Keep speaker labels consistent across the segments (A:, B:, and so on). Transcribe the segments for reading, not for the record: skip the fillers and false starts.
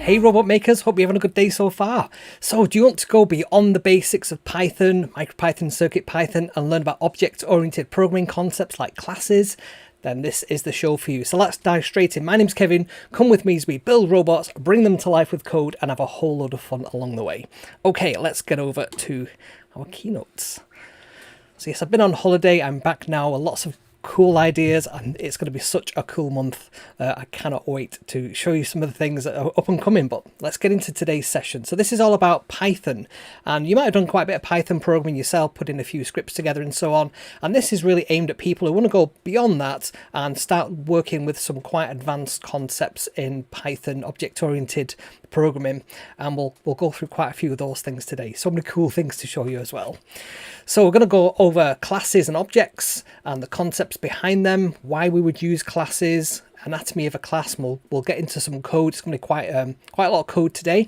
A: Hey robot makers, hope you're having a good day so far. So do you want to go beyond the basics of Python, MicroPython, CircuitPython and learn about object-oriented programming concepts like classes? Then this is the show for you. So let's dive straight in. My name's Kevin. Come with me as we build robots, bring them to life with code and have a whole load of fun along the way. Okay, let's get over to our keynotes. So yes, I've been on holiday. I'm back now. Lots of cool ideas and it's going to be such a cool month. I cannot wait to show you some of the things that are up and coming, but let's get into today's session. So this is all about Python, and you might have done quite a bit of Python programming yourself, put in a few scripts together and so on, and this is really aimed at people who want to go beyond that and start working with some quite advanced concepts in Python, object-oriented programming, and we'll go through quite a few of those things today. So many cool things to show you as well. So we're going to go over classes and objects and the concepts behind them, why we would use classes, anatomy of a class, and we'll get into some code. It's going to be quite a lot of code today.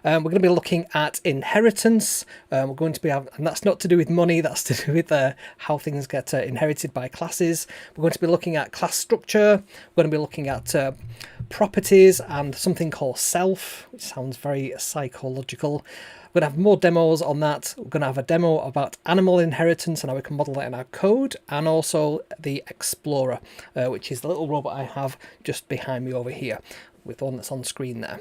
A: We're going to be looking at inheritance. We're going to be, and that's not to do with money, that's to do with how things get inherited by classes. We're going to be looking at class structure. We're going to be looking at properties and something called self, which sounds very psychological. We're going to have more demos on that. We're going to have a demo about animal inheritance and how we can model that in our code, and also the Explora, which is the little robot I have just behind me over here, with one that's on screen there.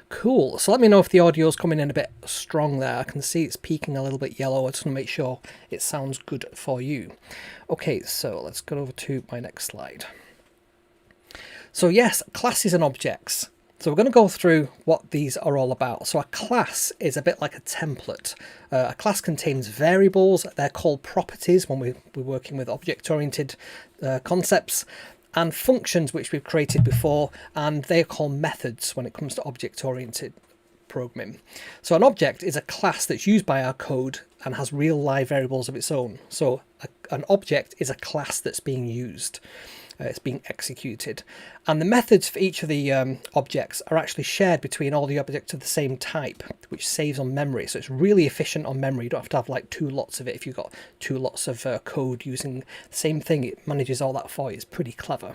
A: Cool. So let me know if the audio's coming in a bit strong there. I can see it's peaking a little bit yellow. I just want to make sure it sounds good for you. Okay, so let's go over to my next slide. So yes, classes and objects. So we're going to go through what these are all about. So a class is a bit like a template. A class contains variables. They're called properties when we're working with object-oriented concepts, and functions which we've created before, and they're called methods when it comes to object-oriented programming. So an object is a class that's used by our code and has real live variables of its own. So an object is a class that's being used. It's being executed, and the methods for each of the objects are actually shared between all the objects of the same type, which saves on memory. So it's really efficient on memory. You don't have to have like two lots of it. If you've got two lots of code using the same thing, it manages all that for you. It's pretty clever.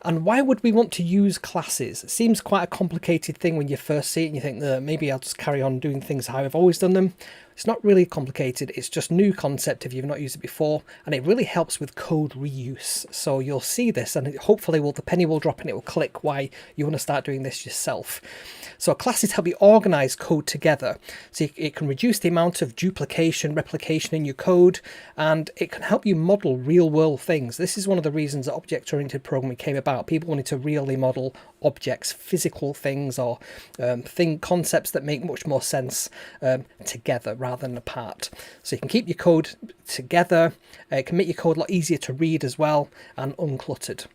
A: And why would we want to use classes? It seems quite a complicated thing when you first see it and you think that maybe I'll just carry on doing things how I've always done them. It's not really complicated. It's just new concept if you've not used it before, and it really helps with code reuse. So you'll see this, and hopefully the penny will drop and it will click why you want to start doing this yourself. So classes help you organize code together. So it can reduce the amount of duplication, replication in your code, and it can help you model real world things. This is one of the reasons that object-oriented programming came about. People wanted to really model objects, physical things, or concepts that make much more sense together rather than apart. So you can keep your code together. It can make your code a lot easier to read as well, and uncluttered.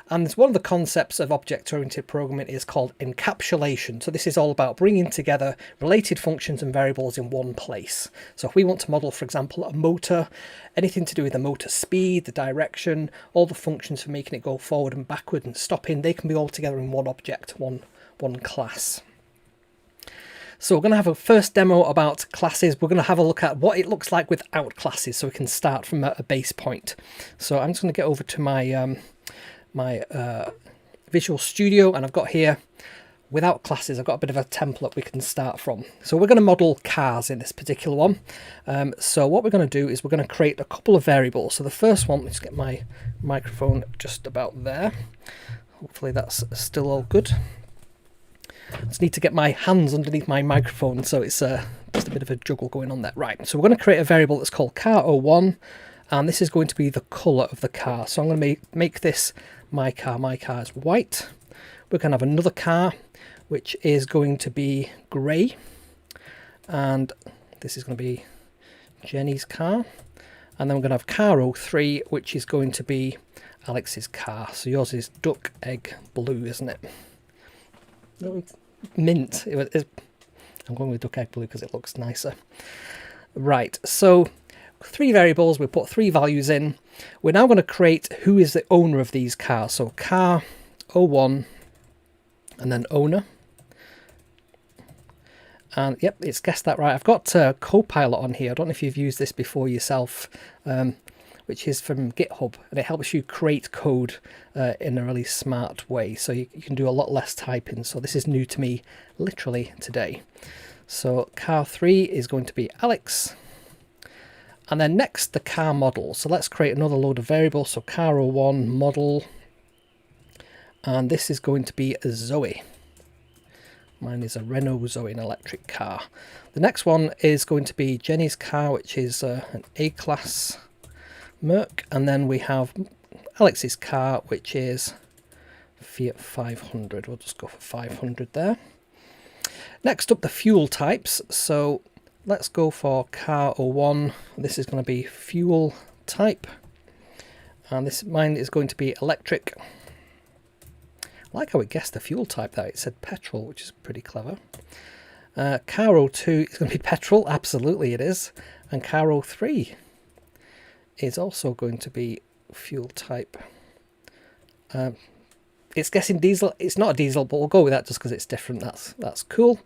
A: And one of the concepts of object-oriented programming is called encapsulation. So this is all about bringing together related functions and variables in one place. So if we want to model, for example, a motor, anything to do with the motor speed, the direction, all the functions for making it go forward and backward and stopping, they can be all together in one object, one class. So we're going to have a first demo about classes. We're going to have a look at what it looks like without classes, so we can start from a base point. So I'm just going to get over to my Visual Studio, and I've got here, without classes, I've got a bit of a template we can start from. So we're going to model cars in this particular one. So what we're going to do is we're going to create a couple of variables. So the first one, let's get my microphone just about there. Hopefully that's still all good. I just need to get my hands underneath my microphone, so it's just a bit of a juggle going on there. Right, so we're going to create a variable that's called car01, and this is going to be the colour of the car. So I'm going to make this my car. My car is white. We're going to have another car, which is going to be grey, and this is going to be Jenny's car. And then we're going to have car03, which is going to be Alex's car. So yours is duck egg blue, isn't it? No, it's mint. I'm going with duck egg blue because it looks nicer. Right, so 3 variables, we put 3 values in. We're now going to create who is the owner of these cars. So car 01 and then owner. And yep, it's guessed that right. I've got Copilot on here. I don't know if you've used this before yourself. which is from GitHub, and it helps you create code in a really smart way. So you can do a lot less typing. So this is new to me literally today. So car 3 is going to be Alex. And then next, the car model. So let's create another load of variables. So car 01 model. And this is going to be a Zoe. Mine is a Renault Zoe, an electric car. The next one is going to be Jenny's car, which is an A-class Merc. And then we have Alex's car, which is Fiat 500. We'll just go for 500 there. Next up, the fuel types. So let's go for car 01. This is going to be fuel type. And mine is going to be electric. I like how it guessed the fuel type there. It said petrol, which is pretty clever. Car 02 is going to be petrol. Absolutely it is. And car 03 is also going to be fuel type. It's guessing diesel. It's not a diesel, but we'll go with that just because it's different. That's cool.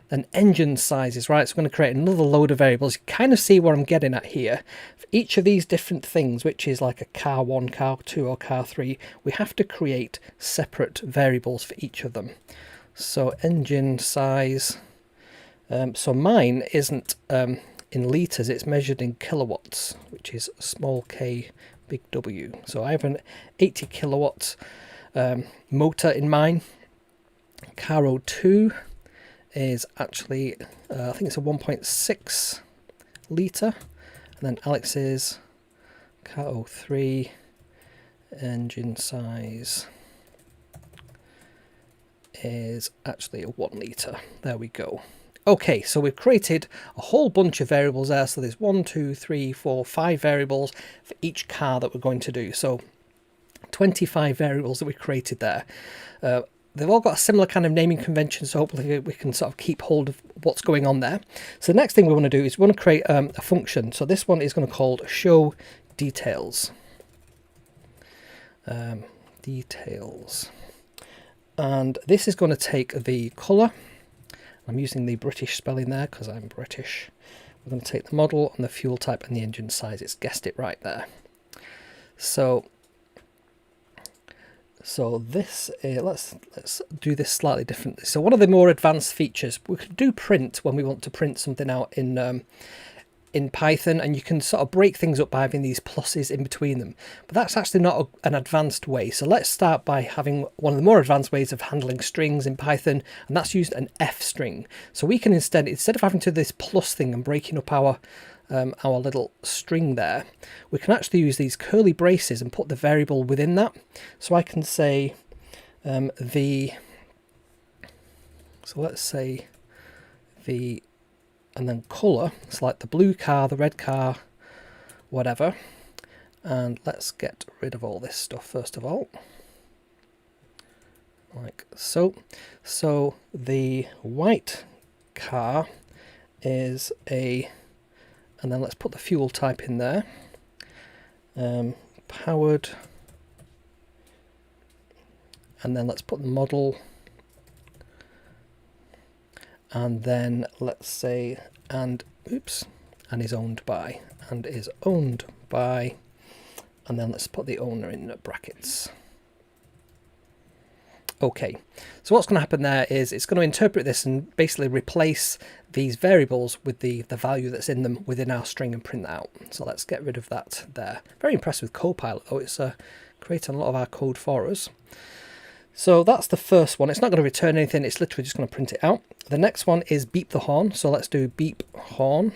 A: Then engine sizes, right? So I'm going to create another load of variables. You kind of see what I'm getting at here. For each of these different things, which is like a car 1, car 2 or car 3, we have to create separate variables for each of them. So engine size. So mine isn't in litres, it's measured in kilowatts, which is small k, big W. So I have an 80 kilowatts motor in mine. Car 02 is actually, I think it's a 1.6 litre. And then Alex's car 03 engine size is actually a 1 litre. There we go. Okay, so we've created a whole bunch of variables there. So there's 1, 2, 3, 4, 5 variables for each car that we're going to do. So 25 variables that we created there. They've all got a similar kind of naming convention, so hopefully we can sort of keep hold of what's going on there. So the next thing we want to do is we want to create a function. So this one is going to be called show details. Details. And this is going to take the colour. I'm using the British spelling there because I'm British. We're going to take the model and the fuel type and the engine size. It's guessed it right there. So this, let's do this slightly differently. So one of the more advanced features, we could do print when we want to print something out in Python, and you can sort of break things up by having these pluses in between them. But that's actually not an advanced way. So let's start by having one of the more advanced ways of handling strings in Python, and that's used an F string. So we can instead of having to do this plus thing and breaking up our little string there, we can actually use these curly braces and put the variable within that. So I can say so let's say and then colour, it's like the blue car, the red car, whatever. And let's get rid of all this stuff first of all. Like so. So the white car is a, and then let's put the fuel type in there. Powered. And then let's put the model. And then let's say, and is owned by, and then let's put the owner in brackets. Okay, so what's going to happen there is it's going to interpret this and basically replace these variables with the value that's in them within our string and print that out. So let's get rid of that there. Very impressed with Copilot though, it's creating a lot of our code for us. So that's the first one. It's not going to return anything, it's literally just going to print it out. The next one is beep the horn. So let's do beep horn.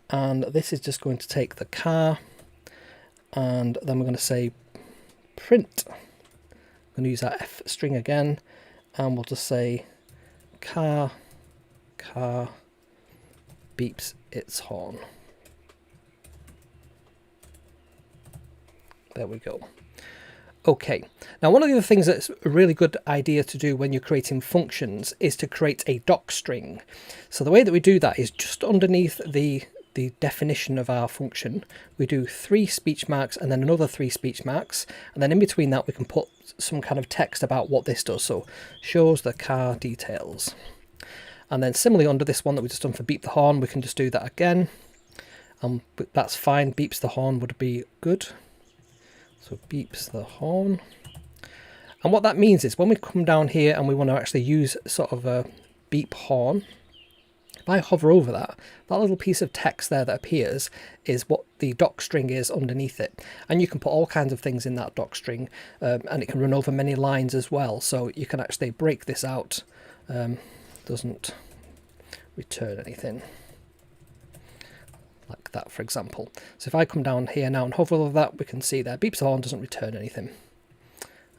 A: And this is just going to take the car, and then we're going to say print. I'm going to use that F string again, and we'll just say car beeps its horn. There we go. Okay, now one of the other things that's a really good idea to do when you're creating functions is to create a doc string. So the way that we do that is just underneath the definition of our function, we do 3 speech marks and then another 3 speech marks, and then in between that we can put some kind of text about what this does. So shows the car details. And then similarly under this one that we just done for beep the horn, we can just do that again. But that's fine. Beeps the horn would be good. So beeps the horn. And what that means is when we come down here and we want to actually use sort of a beep horn, if I hover over that, that little piece of text there that appears is what the doc string is underneath it. And you can put all kinds of things in that doc string, and it can run over many lines as well. So you can actually break this out. Doesn't return anything. Like that, for example. So if I come down here now and hover over that, we can see there, beeps the horn doesn't return anything.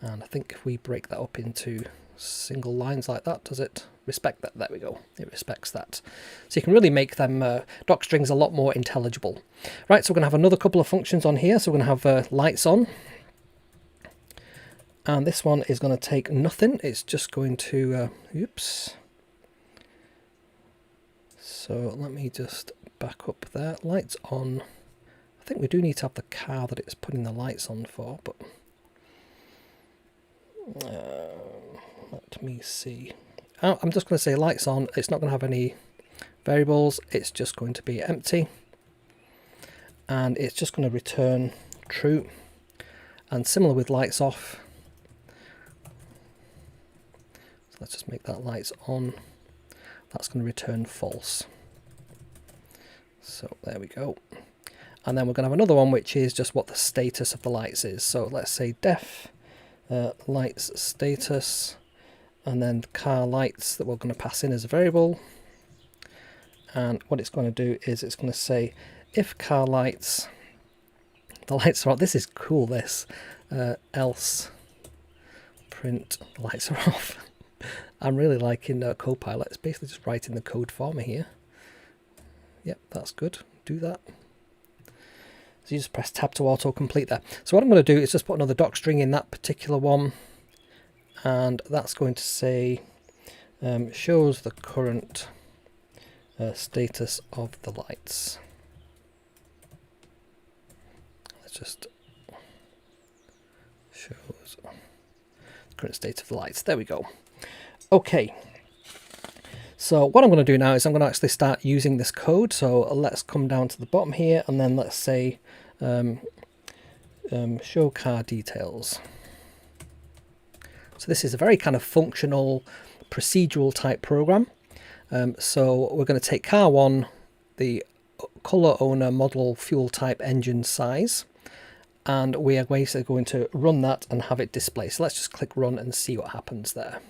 A: And I think if we break that up into single lines like that, does it respect that? There we go, it respects that. So you can really make them doc strings a lot more intelligible. Right, so we're going to have another couple of functions on here. So we're going to have lights on, and this one is going to take nothing. It's just going to oops, so let me just back up there. Lights on. I think we do need to have the car that it's putting the lights on for, but let me see. I'm just going to say lights on. It's not going to have any variables. It's just going to be empty. And it's just going to return true. And similar with lights off. So let's just make that lights on. That's going to return false. So there we go. And then we're going to have another one which is just what the status of the lights is. So let's say def lights status, and then the car lights that we're going to pass in as a variable. And what it's going to do is it's going to say if car lights, the lights are on. This is cool, this. Else print the lights are off. I'm really liking Copilot. It's basically just writing the code for me here. Yep, that's good. Do that. So you just press tab to auto-complete there. So what I'm going to do is just put another doc string in that particular one. And that's going to say, shows the current status of the lights. Let's just shows the current state of the lights. There we go. Okay. So what I'm going to do now is I'm going to actually start using this code. So let's come down to the bottom here, and then let's say show car details. So this is a very kind of functional, procedural type program. So we're going to take car 1, the color owner model fuel type engine size, and we are basically going to run that and have it display. So let's just click run and see what happens there.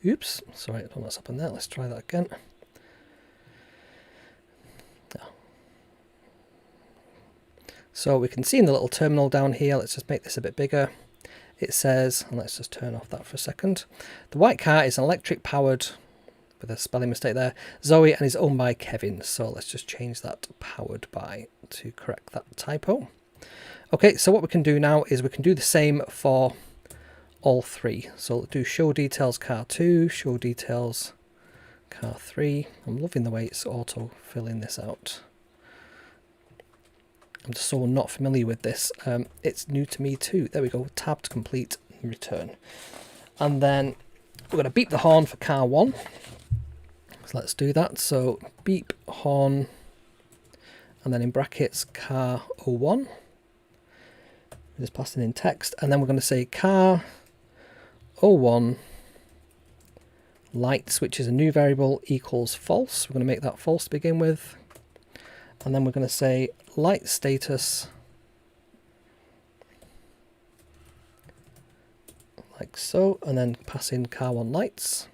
A: Oops, sorry, I don't know what's happened there. Let's try that again. So we can see in the little terminal down here, let's just make this a bit bigger. It says, and let's just turn off that for a second. The white car is an electric powered, with a spelling mistake there, Zoe, and is owned by Kevin. So let's just change that powered by to correct that typo. Okay, so what we can do now is we can do the same for all three. So we'll do show details car 2, show details car 3. I'm loving the way it's auto filling this out. I'm just so not familiar with this. It's new to me too. There we go. Tab to complete and return. And then we're going to beep the horn for car 1. So let's do that. So beep horn, and then in brackets car 01. We're just passing in text, and then we're going to say car 01 lights, which is a new variable, equals false. We're going to make that false to begin with. And then we're going to say light status, like so, and then pass in car 1 lights.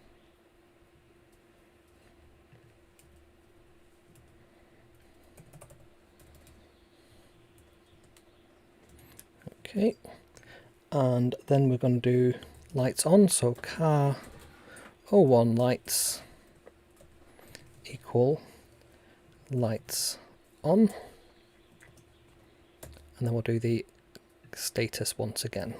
A: Okay, and then we're going to do lights on, so car 01 lights equal lights on, and then we'll do the status once again.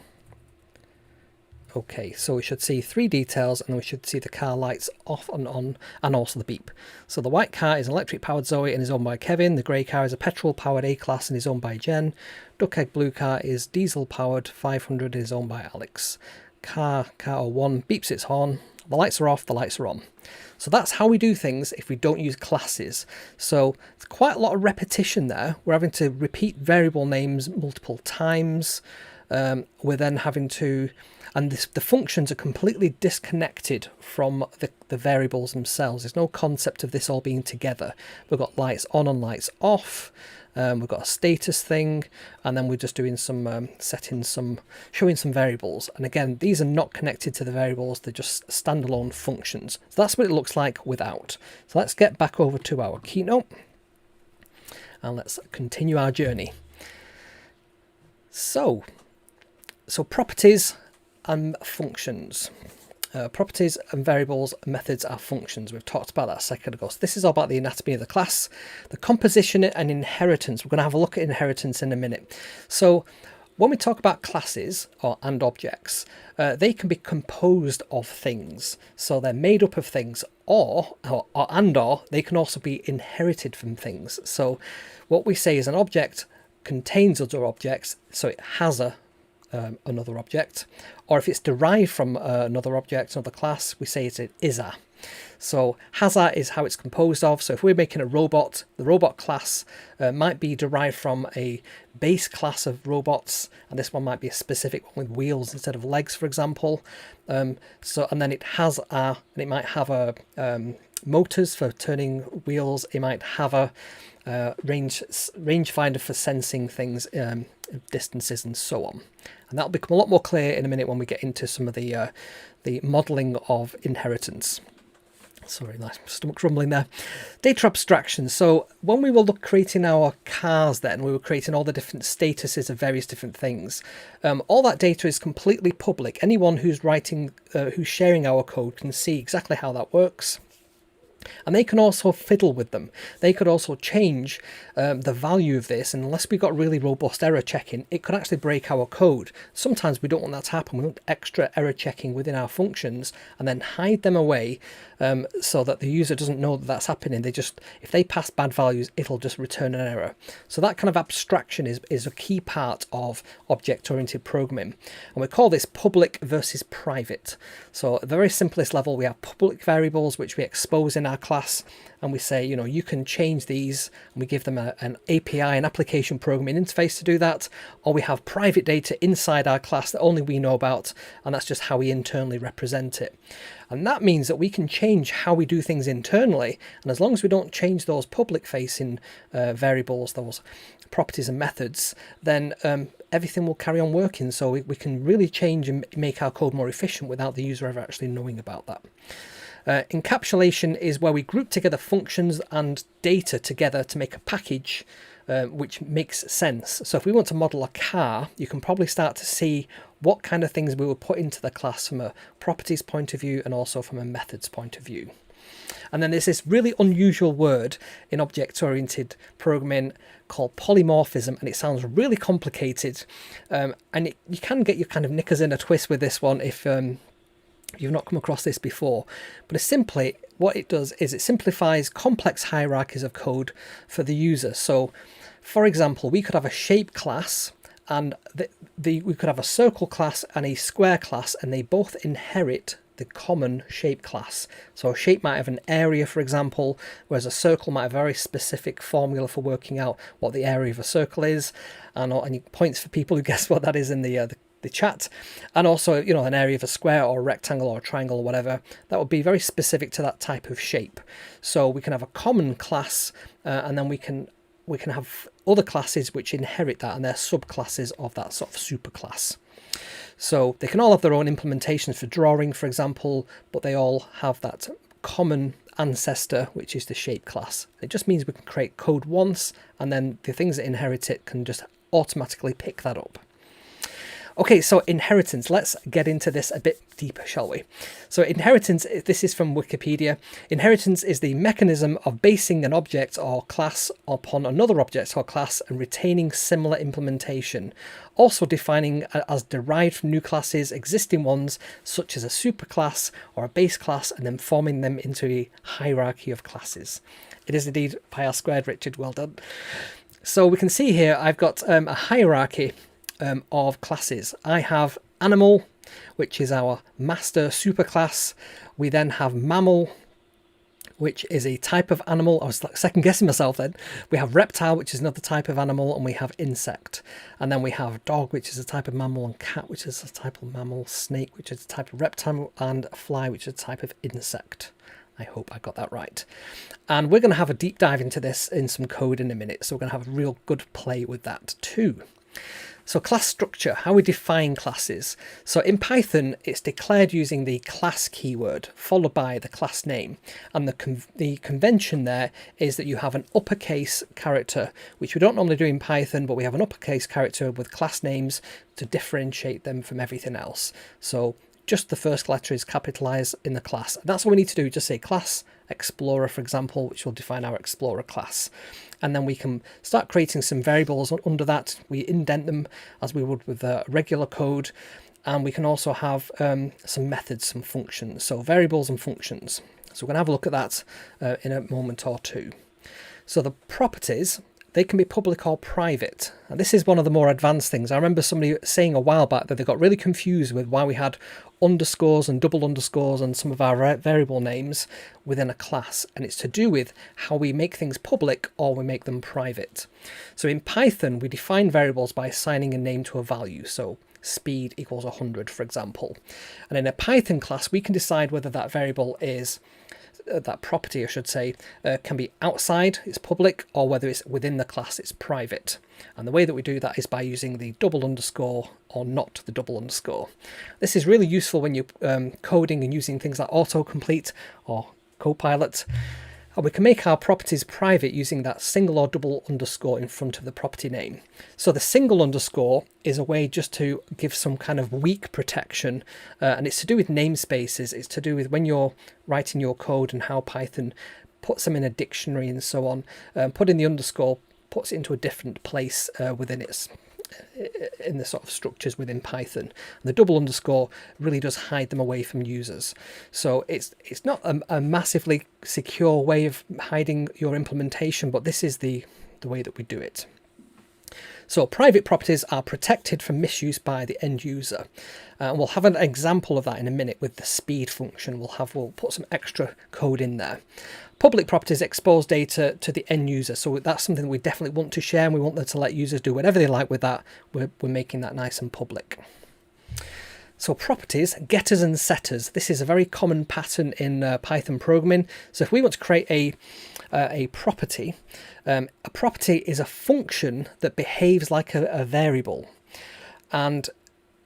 A: Okay, so we should see 3 details, and then we should see the car lights off and on, and also the beep. So the white car is an electric powered Zoe and is owned by Kevin. The grey car is a petrol powered A-Class and is owned by Jen. Duck egg blue car is diesel powered 500 and is owned by Alex. Car 01 beeps its horn The lights are off, the lights are on. So that's how we do things if we don't use classes. So it's quite a lot of repetition there. We're having to repeat variable names multiple times. We're then having to, and the functions are completely disconnected from the variables themselves. There's no concept of this all being together. We've got lights on and lights off. We've got a status thing, and then we're just doing some showing some variables. And again, these are not connected to the variables, they're just standalone functions. So that's what it looks like without. So let's get back over to our keynote and let's continue our journey. So properties and functions. Properties and variables and methods are functions. We've talked about that a second ago. So this is all about the anatomy of the class, the composition and inheritance. We're going to have a look at inheritance in a minute. So when we talk about classes and objects, they can be composed of things. So they're made up of things, or they can also be inherited from things. So what we say is an object contains other objects, so it has another object, or if it's derived from another object, another class, we say it is a. So has a is how it's composed of. So if we're making a robot, the robot class might be derived from a base class of robots, and this one might be a specific one with wheels instead of legs, for example. And then it has a, and it might have a motors for turning wheels. It might have a rangefinder for sensing things, distances, and so on. And that'll become a lot more clear in a minute when we get into some of the modelling of inheritance. Sorry, my stomach's rumbling there. Data abstraction. So when we were creating our cars then, we were creating all the different statuses of various different things. All that data is completely public. Anyone who's who's sharing our code can see exactly how that works. And they can also fiddle with them. They could also change the value of this, and unless we've got really robust error checking, it could actually break our code. Sometimes we don't want that to happen. We want extra error checking within our functions and then hide them away so that the user doesn't know that that's happening. If they pass bad values, it'll just return an error. So that kind of abstraction is a key part of object-oriented programming. And we call this public versus private. So at the very simplest level, we have public variables which we expose in our class, and we say, you can change these, and we give them an API, an application programming interface to do that. Or we have private data inside our class that only we know about, and that's just how we internally represent it. And that means that we can change how we do things internally, and as long as we don't change those public facing variables, those properties and methods, then everything will carry on working. So we can really change and make our code more efficient without the user ever actually knowing about that. Encapsulation is where we group together functions and data together to make a package which makes sense. So if we want to model a car, you can probably start to see what kind of things we will put into the class from a properties point of view and also from a methods point of view. And then there's this really unusual word in object-oriented programming called polymorphism, and it sounds really complicated. And you can get your kind of knickers in a twist with this one if you've not come across this before. But simply what it does is it simplifies complex hierarchies of code for the user. So for example, we could have a shape class, and we could have a circle class and a square class, and they both inherit the common shape class. So a shape might have an area, for example, whereas a circle might have a very specific formula for working out what the area of a circle is, and any points for people who guess what that is in the chat. And also, an area of a square or a rectangle or a triangle or whatever, that would be very specific to that type of shape. So we can have a common class, and then we can have other classes which inherit that, and they're subclasses of that sort of superclass. So they can all have their own implementations for drawing, for example, but they all have that common ancestor, which is the shape class. It just means we can create code once, and then the things that inherit it can just automatically pick that up. Okay, so inheritance. Let's get into this a bit deeper, shall we? So inheritance, this is from Wikipedia. Inheritance is the mechanism of basing an object or class upon another object or class and retaining similar implementation. Also defining as derived from new classes, existing ones, such as a superclass or a base class, and then forming them into a hierarchy of classes. It is indeed pi r squared, Richard. Well done. So we can see here I've got a hierarchy of classes. I have animal, which is our master superclass. We then have Mammal, which is a type of animal. I was like second guessing myself then. We have Reptile, which is another type of animal, and we have Insect. And then we have Dog, which is a type of mammal, and Cat, which is a type of mammal, Snake, which is a type of reptile, and Fly, which is a type of insect. I hope I got that right. And we're going to have a deep dive into this in some code in a minute, so we're going to have a real good play with that too. So class structure, how we define classes. So in Python, it's declared using the class keyword followed by the class name. And the convention there is that you have an uppercase character, which we don't normally do in Python, but we have an uppercase character with class names to differentiate them from everything else. So just the first letter is capitalized in the class. And that's all we need to do, just say class Explora, for example, which will define our Explora class. And then we can start creating some variables under that. We indent them as we would with regular code. And we can also have some methods, some functions. So variables and functions. So we're going to have a look at that in a moment or two. So the properties, they can be public or private. And this is one of the more advanced things. I remember somebody saying a while back that they got really confused with why we had underscores and double underscores and some of our variable names within a class. And it's to do with how we make things public or we make them private. So in Python, we define variables by assigning a name to a value. So speed equals 100, for example. And in a Python class, we can decide whether that variable is that property, I should say, can be outside, it's public, or whether it's within the class, it's private. And the way that we do that is by using the double underscore or not the double underscore. This is really useful when you're coding and using things like autocomplete or Copilot. And we can make our properties private using that single or double underscore in front of the property name. So the single underscore is a way just to give some kind of weak protection, and it's to do with namespaces. It's to do with when you're writing your code and how Python puts them in a dictionary and so on. Putting the underscore puts it into a different place within its in the sort of structures within Python. And the double underscore really does hide them away from users. So it's not a massively secure way of hiding your implementation, but this is the way that we do it. So private properties are protected from misuse by the end user. We'll have an example of that in a minute with the speed function. We'll put some extra code in there. Public properties expose data to the end user. So that's something that we definitely want to share, and we want them to let users do whatever they like with that. We're making that nice and public. So properties, getters and setters. This is a very common pattern in Python programming. So if we want to create a property is a function that behaves like a variable. And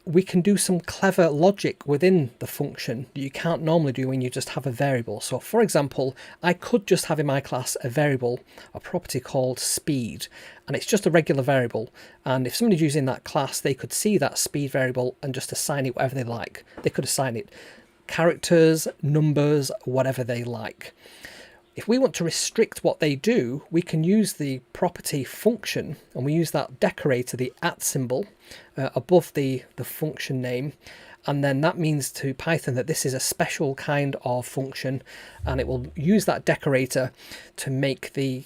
A: we can do some clever logic within the function that you can't normally do when you just have a variable. So for example, I could just have in my class a variable, a property called speed, and it's just a regular variable. And if somebody's using that class, they could see that speed variable and just assign it whatever they like. They could assign it characters, numbers, whatever they like. If we want to restrict what they do, we can use the property function, and we use that decorator, the @ symbol, above the function name. And then that means to Python that this is a special kind of function, and it will use that decorator to make the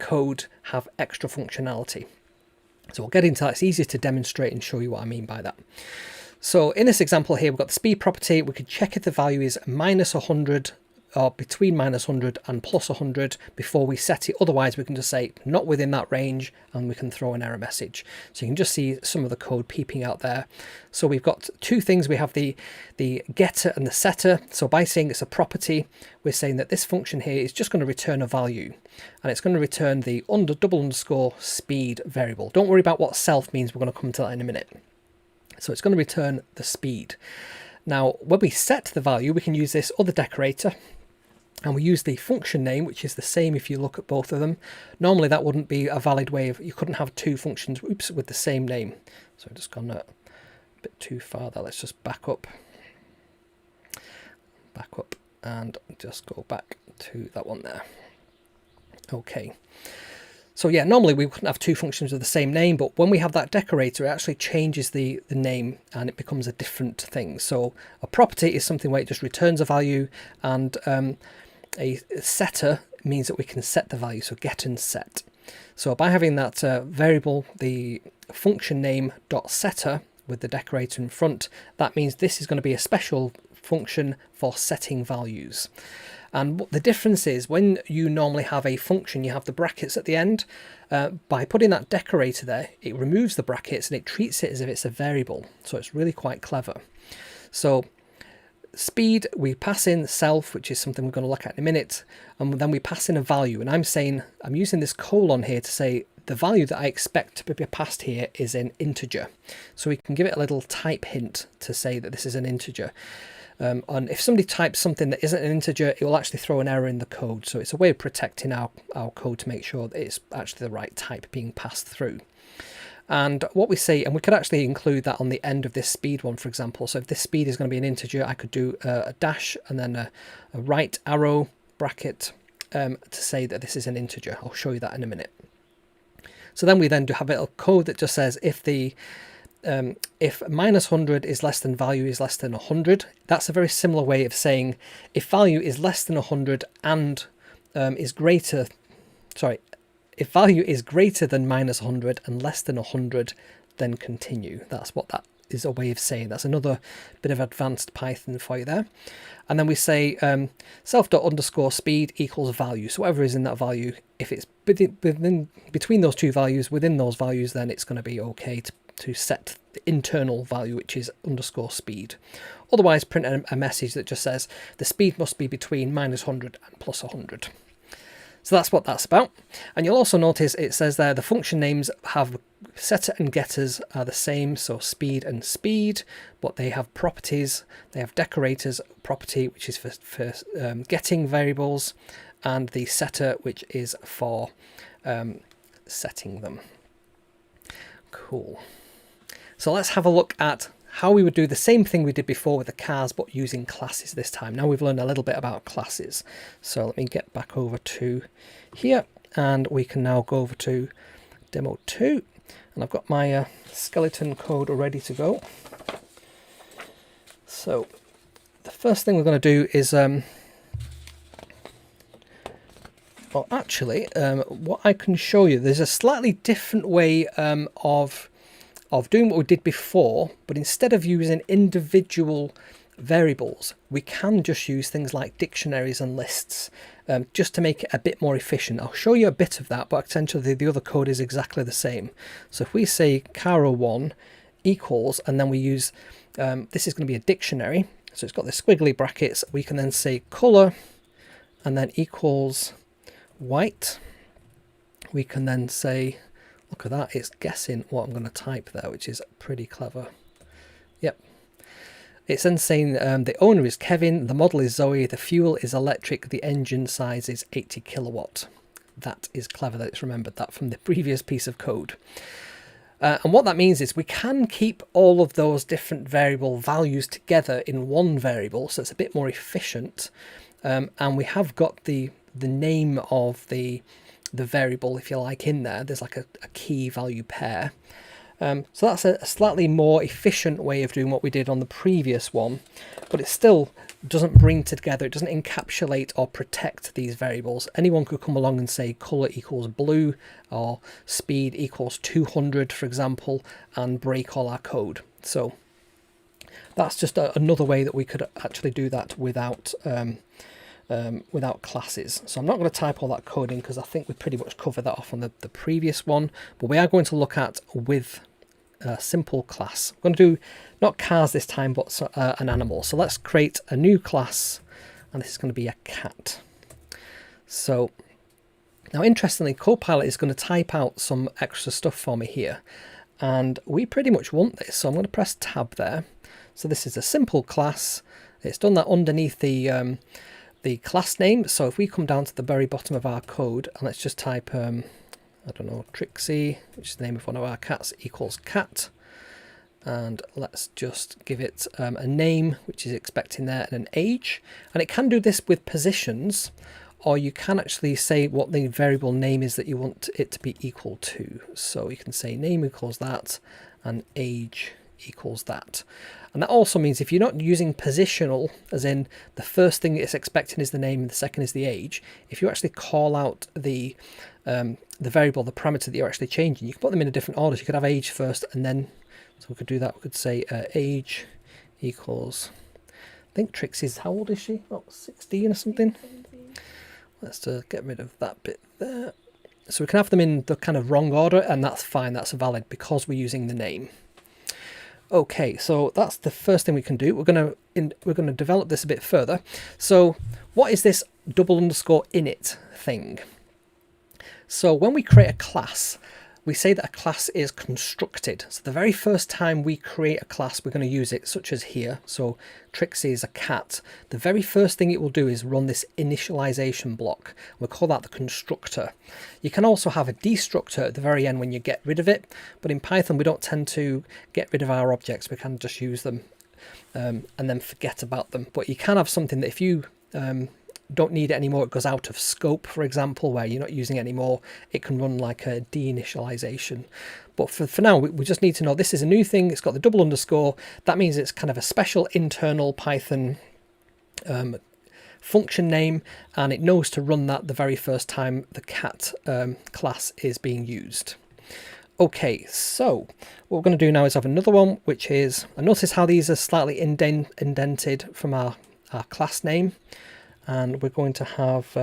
A: code have extra functionality. So we'll get into that. It's easier to demonstrate and show you what I mean by that. So in this example here, we've got the speed property. We could check if the value is -100 or between -100 and +100 before we set it. Otherwise, we can just say not within that range, and we can throw an error message. So you can just see some of the code peeping out there. So we've got two things. We have the getter and the setter. So by saying it's a property, we're saying that this function here is just going to return a value, and it's going to return the double underscore speed variable. Don't worry about what self means. We're going to come to that in a minute. So it's going to return the speed. Now, when we set the value, we can use this other decorator. And we use the function name, which is the same if you look at both of them. Normally that wouldn't be a valid way of, you couldn't have two functions, with the same name. So I've just gone a bit too far there. Let's just back up and just go back to that one there. Okay. So yeah, normally we wouldn't have two functions with the same name, but when we have that decorator, it actually changes the name and it becomes a different thing. So a property is something where it just returns a value, and a setter means that we can set the value, so get and set. So by having that variable, the function name dot setter, with the decorator in front, that means this is going to be a special function for setting values. And what the difference is, when you normally have a function, you have the brackets at the end. By putting that decorator there, it removes the brackets and it treats it as if it's a variable. So it's really quite clever. So speed, we pass in self, which is something we're going to look at in a minute, and then we pass in a value. And I'm using this colon here to say the value that I expect to be passed here is an integer. So we can give it a little type hint to say that this is an integer. And if somebody types something that isn't an integer, it will actually throw an error in the code. So it's a way of protecting our code to make sure that it's actually the right type being passed through. And what we say, and we could actually include that on the end of this speed one, for example. So if this speed is going to be an integer, I could do a dash and then a right arrow bracket to say that this is an integer. I'll show you that in a minute. So then we then do have a little code that just says if minus 100 is less than value is less than 100, that's a very similar way of saying if value is less than 100 and if value is greater than minus 100 and less than 100, then continue. That's what that is a way of saying. That's another bit of advanced Python for you there. And then we say self._speed equals value. So whatever is in that value, if it's between those two values, within those values, then it's going to be okay to set the internal value, which is _speed. Otherwise, print a message that just says the speed must be between minus 100 and plus 100. So that's what that's about. And you'll also notice it says there the function names have setter and getters are the same, so speed and speed, but they have properties. They have decorators property, which is for getting variables, and the setter, which is for setting them. Cool. So let's have a look at how we would do the same thing we did before with the cars, but using classes this time. Now we've learned a little bit about classes. So let me get back over to here, and we can now go over to demo 2. And I've got my skeleton code ready to go. So the first thing we're going to do is, what I can show you, there's a slightly different way of doing what we did before, but instead of using individual variables, we can just use things like dictionaries and lists just to make it a bit more efficient. I'll show you a bit of that, but essentially the other code is exactly the same. So if we say charo1 equals, and then we use, this is going to be a dictionary, so it's got the squiggly brackets, we can then say color and then equals white. We can then say, look at that, it's guessing what I'm going to type there, which is pretty clever. Yep. It's then saying the owner is Kevin, the model is Zoe, the fuel is electric, the engine size is 80 kilowatt. That is clever that it's remembered that from the previous piece of code. And what that means is we can keep all of those different variable values together in one variable, so it's a bit more efficient. And we have got the name of the variable, if you like, in there. There's like a key value pair. So that's a slightly more efficient way of doing what we did on the previous one, but it still doesn't bring together, it doesn't encapsulate or protect these variables. Anyone could come along and say color equals blue or speed equals 200, for example, and break all our code. So that's just another way that we could actually do that without classes. So I'm not going to type all that code in because I think we pretty much covered that off on the previous one, but we are going to look at with a simple class. I'm going to do not cars this time, but an animal. So let's create a new class, and this is going to be a cat. So now interestingly, Copilot is going to type out some extra stuff for me here, and we pretty much want this, so I'm going to press tab there. So this is a simple class. It's done that underneath the class name. So if we come down to the very bottom of our code and let's just type I don't know, Trixie, which is the name of one of our cats, equals cat, and let's just give it a name, which is expecting there, and an age. And it can do this with positions, or you can actually say what the variable name is that you want it to be equal to. So you can say name equals that and age equals that. And that also means if you're not using positional, as in the first thing it's expecting is the name and the second is the age, if you actually call out the variable, the parameter that you're actually changing, you can put them in a different order. So you could have age first and then So we could do that. We could say age equals, I think Trixie's, how old is she? Oh, 16 or something. Let's get rid of that bit there. So we can have them in the kind of wrong order, and that's fine, that's valid because we're using the name. Okay, so that's the first thing we can do. We're going to develop this a bit further. So what is this double underscore init thing? So when we create a class, we say that a class is constructed. So the very first time we create a class, we're going to use it, such as here. So Trixie is a cat. The very first thing it will do is run this initialization block. We'll call that the constructor. You can also have a destructor at the very end when you get rid of it. But in Python, we don't tend to get rid of our objects. We can just use them and then forget about them. But you can have something that if you don't need it anymore, it goes out of scope, for example, where you're not using it anymore, it can run like a deinitialization. But for now, we just need to know this is a new thing. It's got the double underscore. That means it's kind of a special internal Python function name, and it knows to run that the very first time the cat class is being used. Okay, so what we're going to do now is have another one, which is, and notice how these are slightly indented from our class name. And we're going to have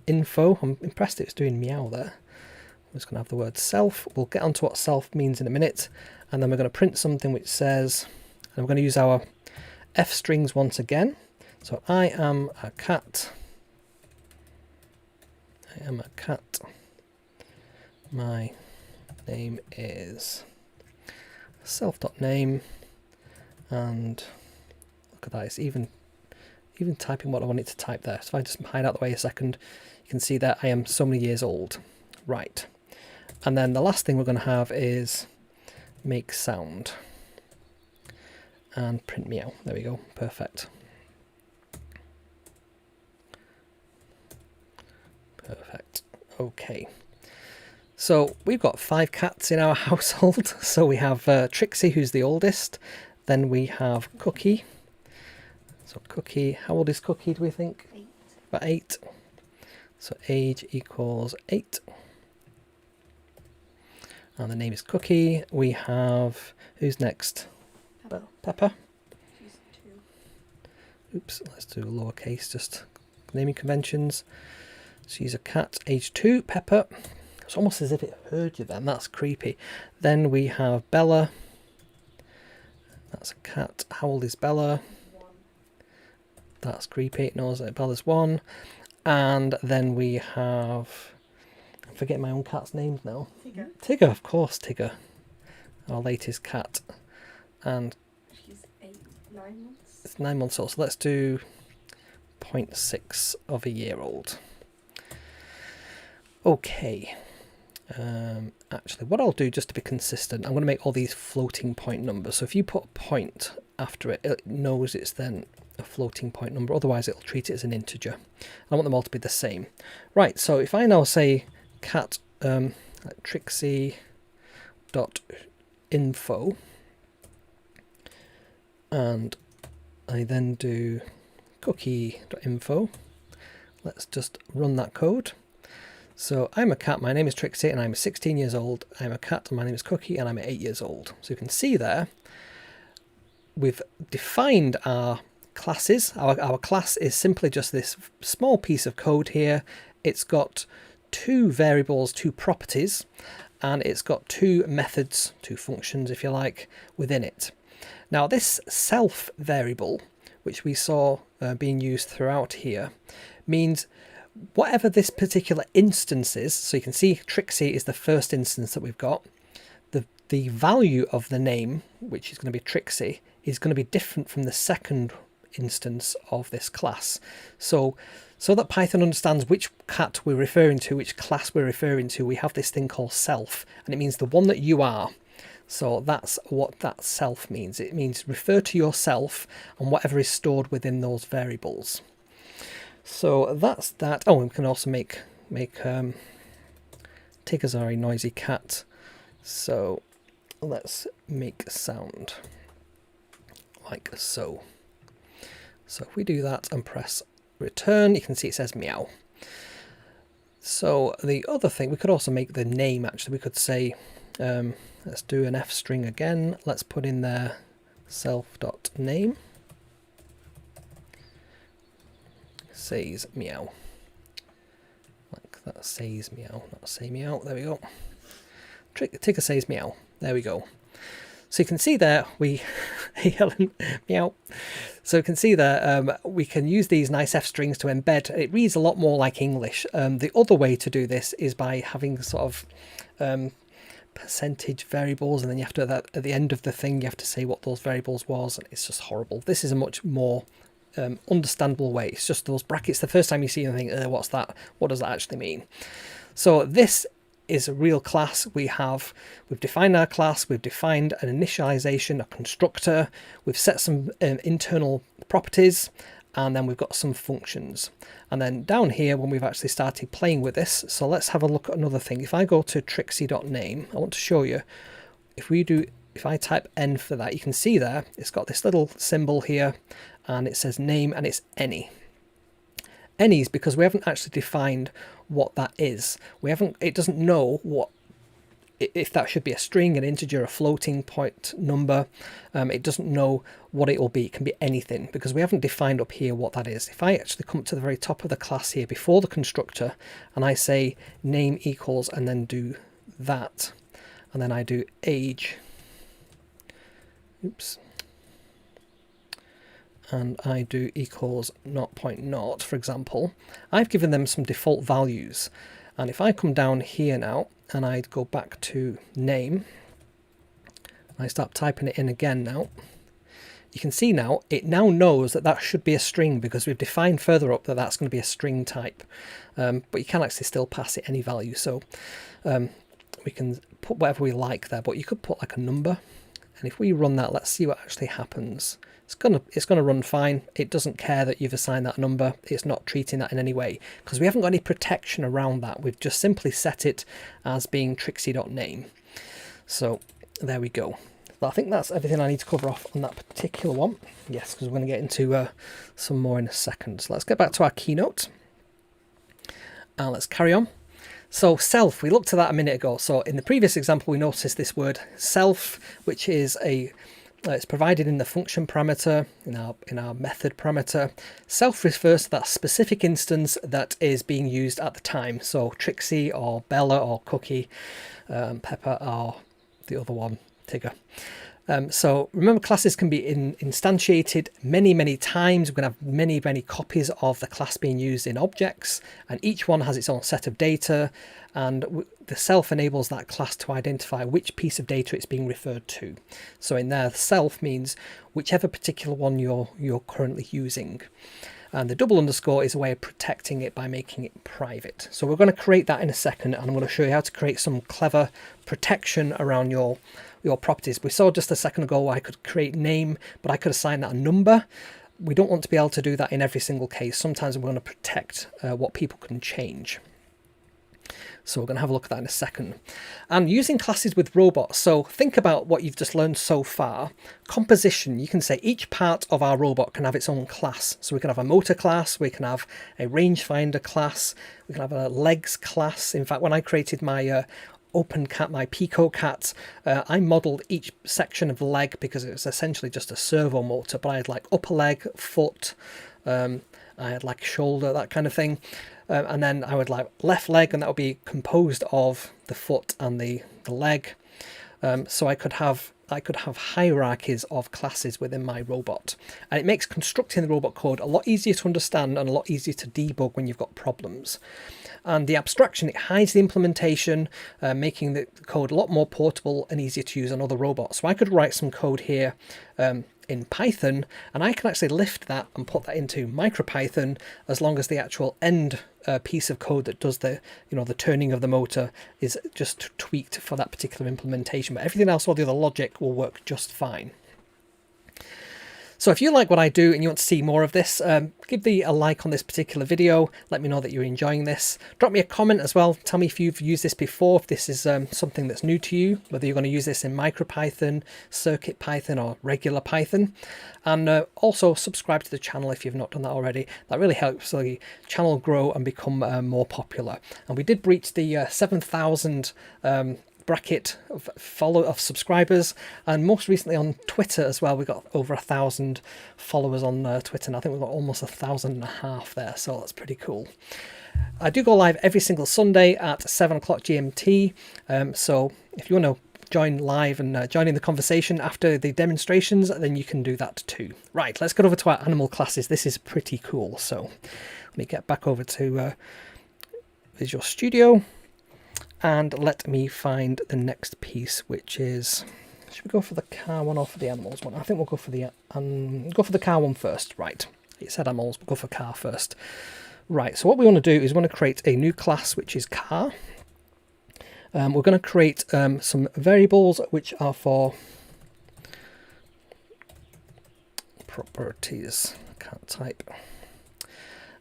A: info. I'm impressed it's doing meow there. I'm just going to have the word self. We'll get onto what self means in a minute. And then we're going to print something which says, and we're going to use our F strings once again. So I am a cat. I am a cat. My name is self.name. And look at that, it's even typing what I want it to type there. So if I just hide out the way a second, you can see that I am so many years old. Right. And then the last thing we're going to have is make sound. And print meow. There we go. Perfect. Perfect. Okay. So we've got 5 cats in our household. So we have Trixie, who's the oldest. Then we have Cookie. So Cookie, how old is Cookie, do we think?
B: 8.
A: About 8. So age equals 8. And the name is Cookie. We have, who's next? Pepper.
B: She's 2.
A: Oops, let's do lowercase, just naming conventions. She's a cat, age 2, Pepper. It's almost as if it heard you then, that's creepy. Then we have Bella. That's a cat. How old is Bella?
B: 1.
A: That's creepy, it knows that Bella's 1. And then we have, I'm forgetting my own cat's names now.
B: Tigger.
A: Tigger, of course, Tigger. Our latest cat. And
B: She's 9 months.
A: it's 9 months old, so let's do 0.6 of a year old. Okay. Actually, what I'll do just to be consistent, I'm going to make all these floating point numbers. So if you put a point after it, it knows it's then a floating point number. Otherwise, it'll treat it as an integer. I want them all to be the same. Right, so if I now say cat Trixie.info, and I then do cookie.info, let's just run that code. So I'm a cat, my name is Trixie, and I'm 16 years old. I'm a cat, and my name is Cookie, and I'm 8 years old. So you can see there, we've defined our classes. Our class is simply just this small piece of code here. It's got 2 variables, 2 properties, and it's got 2 methods, 2 functions, if you like, within it. Now this self variable, which we saw being used throughout here, means whatever this particular instance is, so you can see Trixie is the first instance that we've got, the value of the name, which is going to be Trixie, is going to be different from the second instance of this class. So that Python understands which cat we're referring to, which class we're referring to, we have this thing called self, and it means the one that you are. So that's what that self means. It means refer to yourself and whatever is stored within those variables. So that's that. Oh, and we can also make Tigger's a very noisy cat. So let's make sound like so. So if we do that and press return, you can see it says meow. So the other thing, we could also make the name actually. We could say Let's do an f string again. Let's put in there self.name says meow. Like that says meow, not say meow. There we go. Ticker says meow. There we go. So you can see there hey Helen, meow. So you can see there we can use these nice f strings to embed. It reads a lot more like English. The other way to do this is by having sort of percentage variables, and then you have to at the end of the thing you have to say what those variables was, and it's just horrible. This is a much more understandable way. It's just those brackets. The first time you see them, think, what's that? What does that actually mean? So this is a real class. We've defined our class, we've defined an initialization, a constructor, we've set some internal properties, and then we've got some functions. And then down here, when we've actually started playing with this, so let's have a look at another thing. If I go to trixie.name, I want to show you, if I type n for that, you can see there, it's got this little symbol here, and it says name, and it's any. Any is because we haven't actually defined what that is. It doesn't know what, if that should be a string, an integer, a floating point number. It doesn't know what it will be. It can be anything because we haven't defined up here what that is. If I actually come to the very top of the class here before the constructor and I say name equals and then do that, and then I do age, oops, and I do equals 0.0, for example, I've given them some default values. And if I come down here now and I go back to name, I start typing it in again now, you can see now it now knows that that should be a string because we've defined further up that that's going to be a string type. But you can actually still pass it any value. So we can put whatever we like there, but you could put like a number. And if we run that, let's see what actually happens. It's gonna run fine. It doesn't care that you've assigned that number. It's not treating that in any way because we haven't got any protection around that. We've just simply set it as being trixie.name. So there we go. But I think that's everything I need to cover off on that particular one. Yes, because we're going to get into some more in a second. So let's get back to our keynote. And let's carry on. So self, we looked at that a minute ago. So in the previous example, we noticed this word self, which is it's provided in the function parameter, in our method parameter. Self refers to that specific instance that is being used at the time. So Trixie or Bella or Cookie, Pepper or the other one, Tigger. So remember, classes can be instantiated many times. We're going to have many copies of the class being used in objects, and each one has its own set of data, and the self enables that class to identify which piece of data it's being referred to. So in there, self means whichever particular one you're currently using. And the double underscore is a way of protecting it by making it private. So we're going to create that in a second, and I'm going to show you how to create some clever protection around your properties. We saw just a second ago I could create name, but I could assign that a number. We don't want to be able to do that in every single case. Sometimes we're going to protect what people can change. So we're going to have a look at that in a second. And using classes with robots. So think about what you've just learned so far. Composition, you can say each part of our robot can have its own class. So we can have a motor class, we can have a rangefinder class, we can have a legs class. In fact, when I created my Open Cat, my Pico Cat, I modeled each section of the leg because it was essentially just a servo motor, but I had like upper leg, foot, I had like shoulder, that kind of thing. And then I would like left leg, and that would be composed of the foot and the leg. So I could have hierarchies of classes within my robot, and it makes constructing the robot code a lot easier to understand and a lot easier to debug when you've got problems. And the abstraction, it hides the implementation, making the code a lot more portable and easier to use on other robots. So I could write some code here in Python, and I can actually lift that and put that into MicroPython, as long as the actual end piece of code that does the turning of the motor is just tweaked for that particular implementation. But everything else, all the other logic, will work just fine. So if you like what I do and you want to see more of this, give a like on this particular video. Let me know that you're enjoying this. Drop me a comment as well. Tell me if you've used this before, if this is something that's new to you, whether you're going to use this in MicroPython, CircuitPython or regular Python. And also subscribe to the channel if you've not done that already. That really helps the channel grow and become more popular. And we did breach the 7,000 bracket of subscribers, and most recently on Twitter as well. We got over 1,000 followers on Twitter, and I think we've got almost 1,500 there, so that's pretty cool. I do go live every single Sunday at 7 o'clock GMT, so if you want to join live and join in the conversation after the demonstrations, then you can do that too. Right, let's get over to our animal classes. This is pretty cool. So let me get back over to Visual Studio, and let me find the next piece, which is, should we go for the car one or for the animals one? I think we'll go for the car one first. Right, it said animals, we'll go for car first. Right, so what we want to do is we want to create a new class, which is car. We're going to create some variables which are for properties. I can't type.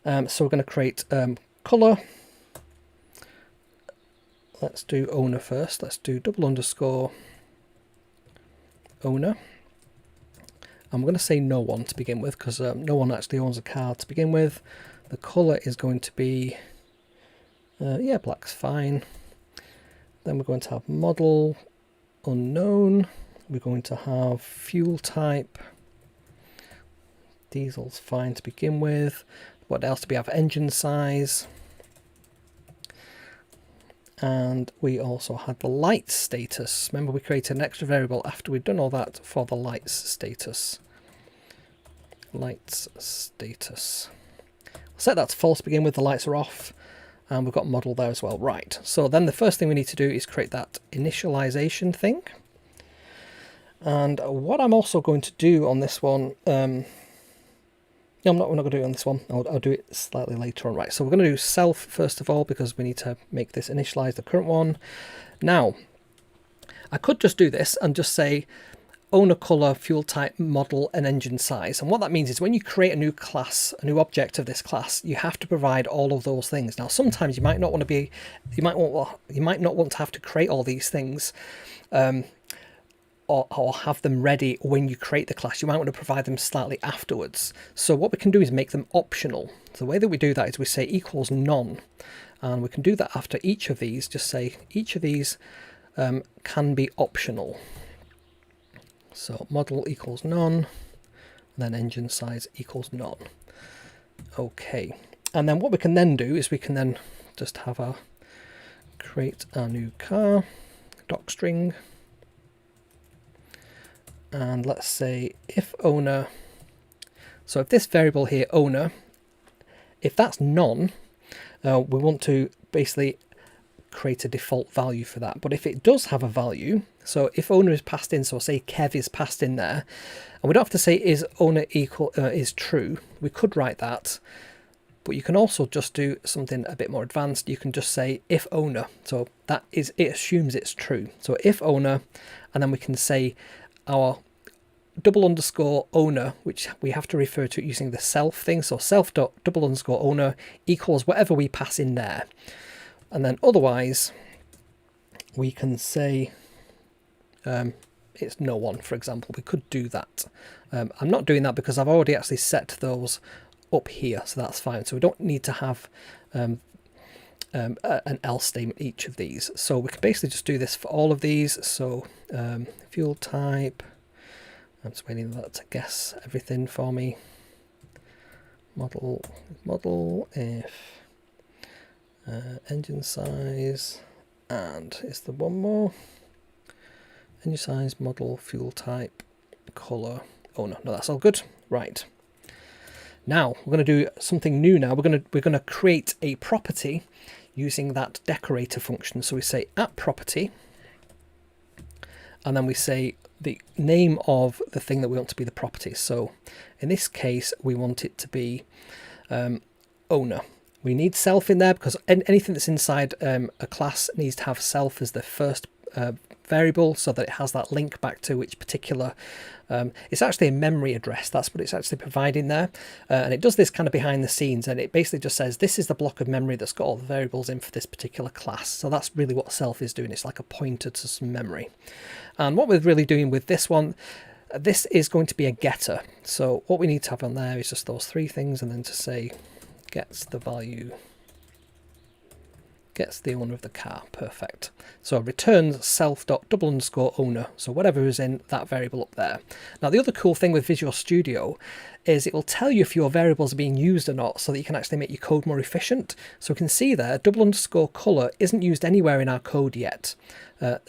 A: So we're going to create color. Let's do owner first. Let's do __ owner. And we're going to say no one to begin with, because no one actually owns a car to begin with. The color is going to be, yeah, black's fine. Then we're going to have model unknown. We're going to have fuel type. Diesel's fine to begin with. What else do we have? Engine size. And we also had the light status. Remember, we created an extra variable after we'd done all that for the lights status. Lights status. Set that to false to begin with, the lights are off. And we've got model there as well. Right, so then the first thing we need to do is create that initialization thing. And what I'm also going to do on this one, no, we're not going to do it on this one. I'll do it slightly later on. Right, so we're going to do self first of all, because we need to make this initialize the current one. Now, I could just do this and just say owner, color, fuel type, model, and engine size. And what that means is when you create a new class, a new object of this class, you have to provide all of those things. Now, sometimes you might not want to be, you might not want to have to create all these things, or have them ready when you create the class. You might want to provide them slightly afterwards. So what we can do is make them optional. So the way that we do that is we say equals none, and we can do that after each of these. Just say each of these can be optional. So model equals none, and then engine size equals none. Okay, and then what we can then do is we can then just have our create our new car docstring, and let's say if owner, so if this variable here owner, if that's none, we want to basically create a default value for that. But if it does have a value, so if owner is passed in, so say Kev is passed in there, and we don't have to say is owner equal is true. We could write that, but you can also just do something a bit more advanced. You can just say if owner, so that is, it assumes it's true. So if owner, and then we can say our __ owner, which we have to refer to using the self thing. So self dot __ owner equals whatever we pass in there. And then otherwise, we can say it's no one, for example. We could do that. I'm not doing that because I've already actually set those up here, so that's fine. So we don't need to have an else statement each of these. So we can basically just do this for all of these. So fuel type, I'm just waiting for that to guess everything for me. Model if engine size, and is there one more? Engine size, model, fuel type, color. Oh no, that's all good. Right. Now we're going to do something new. Now we're going to create a property using that decorator function. So we say at property, and then we say the name of the thing that we want to be the property. So in this case, we want it to be owner. We need self in there because anything that's inside a class needs to have self as the first variable, so that it has that link back to which particular, it's actually a memory address. That's what it's actually providing there. And it does this kind of behind the scenes, and it basically just says this is the block of memory that's got all the variables in for this particular class. So that's really what self is doing. It's like a pointer to some memory. And what we're really doing with this one, this is going to be a getter. So what we need to have on there is just those three things, and then to say gets the value gets the owner of the car. Perfect. So returns self.double_owner. So whatever is in that variable up there. Now the other cool thing with Visual Studio is it will tell you if your variables are being used or not, so that you can actually make your code more efficient. So we can see there double_color isn't used anywhere in our code yet.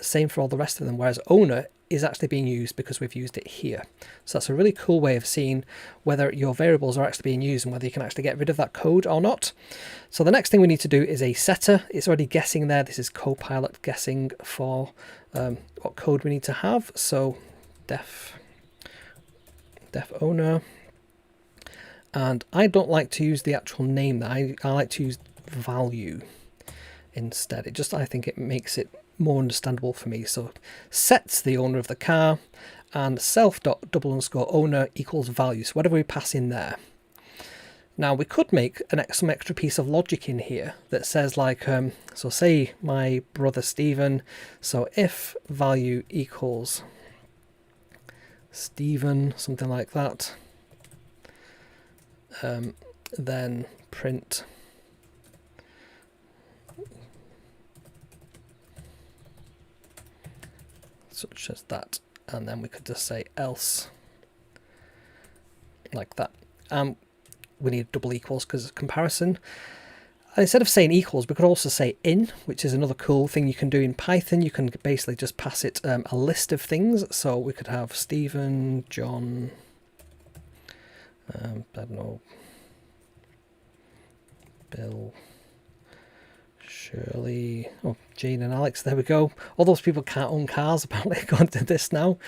A: Same for all the rest of them, whereas owner is actually being used because we've used it here. So that's a really cool way of seeing whether your variables are actually being used and whether you can actually get rid of that code or not. So the next thing we need to do is a setter. It's already guessing there. This is Copilot guessing for what code we need to have. So def owner. And I don't like to use the actual name there. I like to use value instead. I think it makes it more understandable for me. So sets the owner of the car, and self.double_owner equals value. So whatever we pass in there. Now we could make some extra piece of logic in here that says like, so say my brother Stephen, so if value equals Stephen, something like that, then print such as that, and then we could just say else like that. We need double equals because it's comparison. And instead of saying equals, we could also say in, which is another cool thing you can do in Python. You can basically just pass it a list of things. So we could have Stephen, John, I don't know, Bill, Shirley, oh, Jane and Alex, there we go. All those people can't own cars, apparently, according to this now.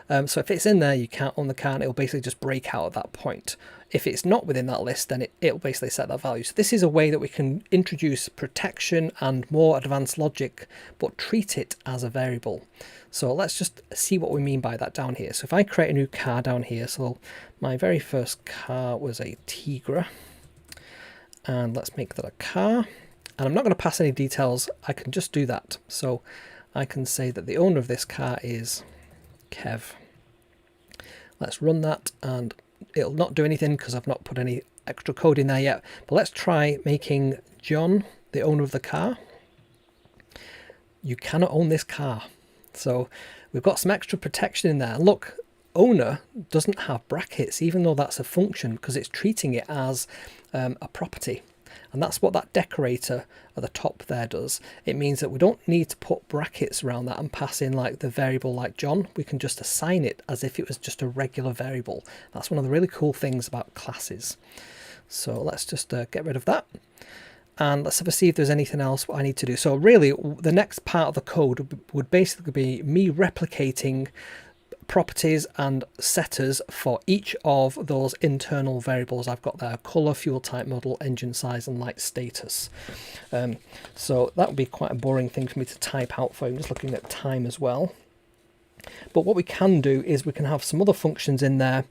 A: So if it's in there, you can't own the car, and it'll basically just break out at that point. If it's not within that list, then it'll basically set that value. So this is a way that we can introduce protection and more advanced logic, but treat it as a variable. So let's just see what we mean by that down here. So if I create a new car down here, so my very first car was a Tigra, and let's make that a car. And I'm not going to pass any details, I can just do that. So I can say that the owner of this car is Kev. Let's run that, and it'll not do anything because I've not put any extra code in there yet. But let's try making John the owner of the car. You cannot own this car. So we've got some extra protection in there. And look, owner doesn't have brackets, even though that's a function, because it's treating it as a property. And that's what that decorator at the top there does. It means that we don't need to put brackets around that and pass in like the variable like John. We can just assign it as if it was just a regular variable. That's one of the really cool things about classes. So let's just get rid of that. And let's have a see if there's anything else I need to do. So really, the next part of the code would basically be me replicating properties and setters for each of those internal variables I've got there: color, fuel type, model, engine size, and light status. So that would be quite a boring thing for me to type out for you. I'm just looking at time as well. But what we can do is we can have some other functions in there,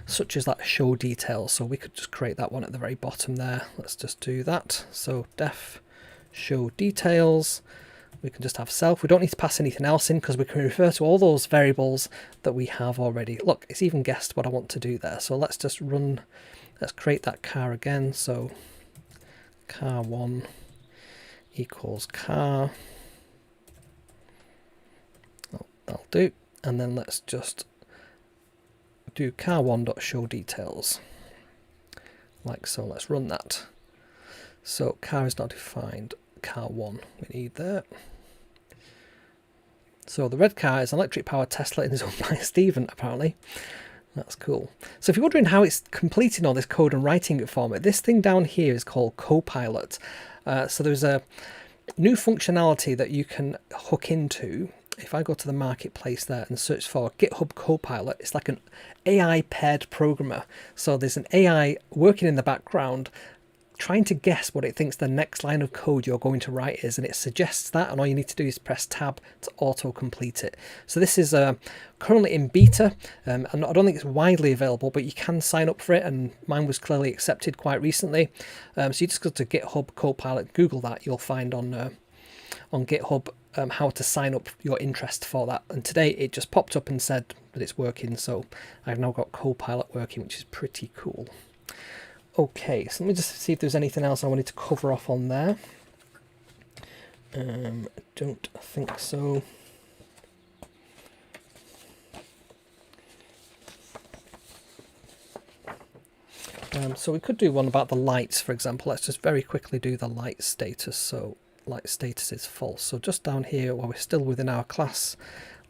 A: such as that show details. So we could just create that one at the very bottom there. Let's just do that. So def show details. We can just have self. We don't need to pass anything else in because we can refer to all those variables that we have already. Look, it's even guessed what I want to do there. So let's just run, let's create that car again. So car1 equals car. Oh, that'll do. And then let's just do car1.show details. Like so. Let's run that. So car is not defined. Car1 we need there. So the red car is an electric powered Tesla and is owned by Stephen, apparently. That's cool. So if you're wondering how it's completing all this code and writing it for me, this thing down here is called Copilot. So there's a new functionality that you can hook into. If I go to the marketplace there and search for GitHub Copilot, it's like an AI paired programmer. So there's an AI working in the background trying to guess what it thinks the next line of code you're going to write is, and it suggests that, and all you need to do is press tab to auto-complete it. So this is currently in beta, and I don't think it's widely available, but you can sign up for it, and mine was clearly accepted quite recently. So you just go to GitHub Copilot, Google that, you'll find on GitHub how to sign up your interest for that. And today it just popped up and said that it's working, so I've now got Copilot working, which is pretty cool. Okay, so let me just see if there's anything else I wanted to cover off on there. I don't think so. So we could do one about the lights, for example. Let's just very quickly do the light status. So light status is false. So just down here, while we're still within our class,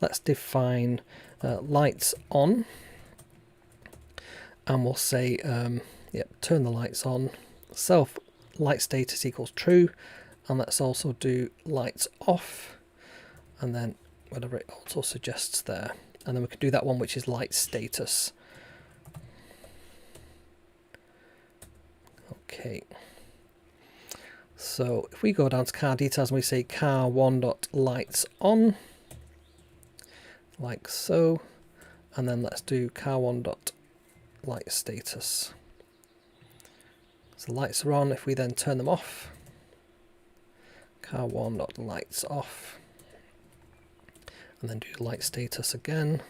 A: let's define lights on. And we'll say, yep, turn the lights on. Self light status equals true. And let's also do lights off. And then whatever it also suggests there. And then we could do that one, which is light status. Okay, so if we go down to car details and we say car1.lights on, like so, and then let's do car1.light status. So lights are on. If we then turn them off, car1.lights off, and then do light status again,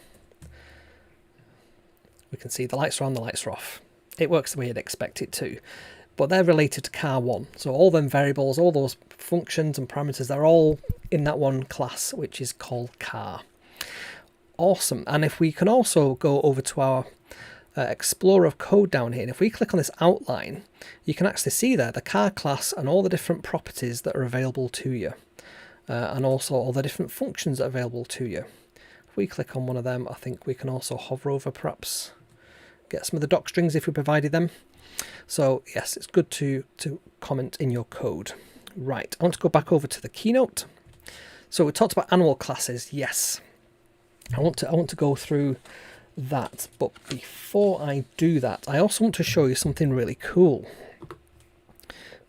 A: we can see the lights are on, the lights are off. It works the way you'd expect it to. But they're related to car1. So all them variables, all those functions and parameters, they're all in that one class, which is called car. Awesome. And if we can also go over to our Explorer of code down here, and if we click on this outline, you can actually see there the car class and all the different properties that are available to you. And also all the different functions that are available to you. If we click on one of them, I think we can also hover over perhaps, get some of the doc strings if we provided them. So yes, it's good to comment in your code. Right, I want to go back over to the keynote. So we talked about animal classes. Yes, I want to go through that, but before I do that, I also want to show you something really cool.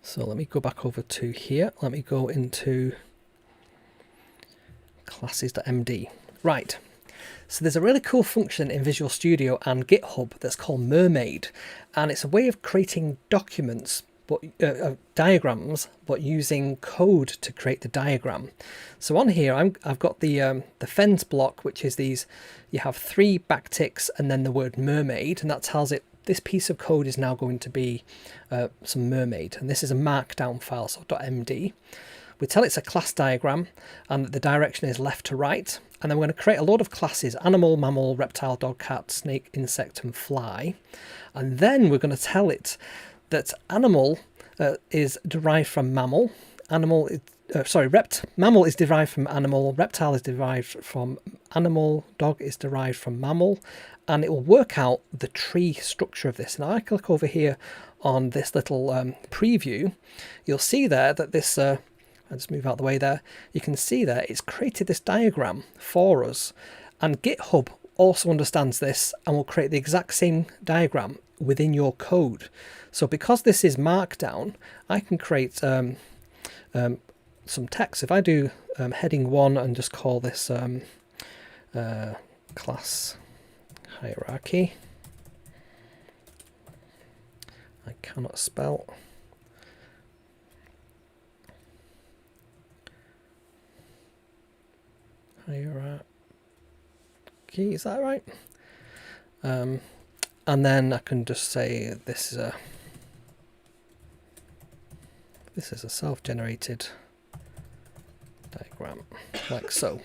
A: So let me go back over to here. Let me go into classes.md. Right. So there's a really cool function in Visual Studio and GitHub that's called Mermaid, and it's a way of creating documents, but diagrams, but using code to create the diagram. So on here, I've got the fence block, which is these. You have 3 backticks and then the word mermaid, and that tells it this piece of code is now going to be some mermaid, and this is a markdown file, so .md. We tell it's a class diagram and that the direction is left to right. And then we're going to create a load of classes: animal, mammal, reptile, dog, cat, snake, insect, and fly. And then we're going to tell it that animal is derived from mammal. Mammal is derived from animal. Reptile is derived from animal. Dog is derived from mammal. And it will work out the tree structure of this. Now I click over here on this little preview. You'll see there that this... I'll just move out the way there. You can see there it's created this diagram for us, and GitHub also understands this and will create the exact same diagram within your code. So because this is markdown, I can create some text. If I do heading 1 and just call this class hierarchy, I cannot spell. Hierarchy, is that right? And then I can just say this is a self-generated diagram, like so.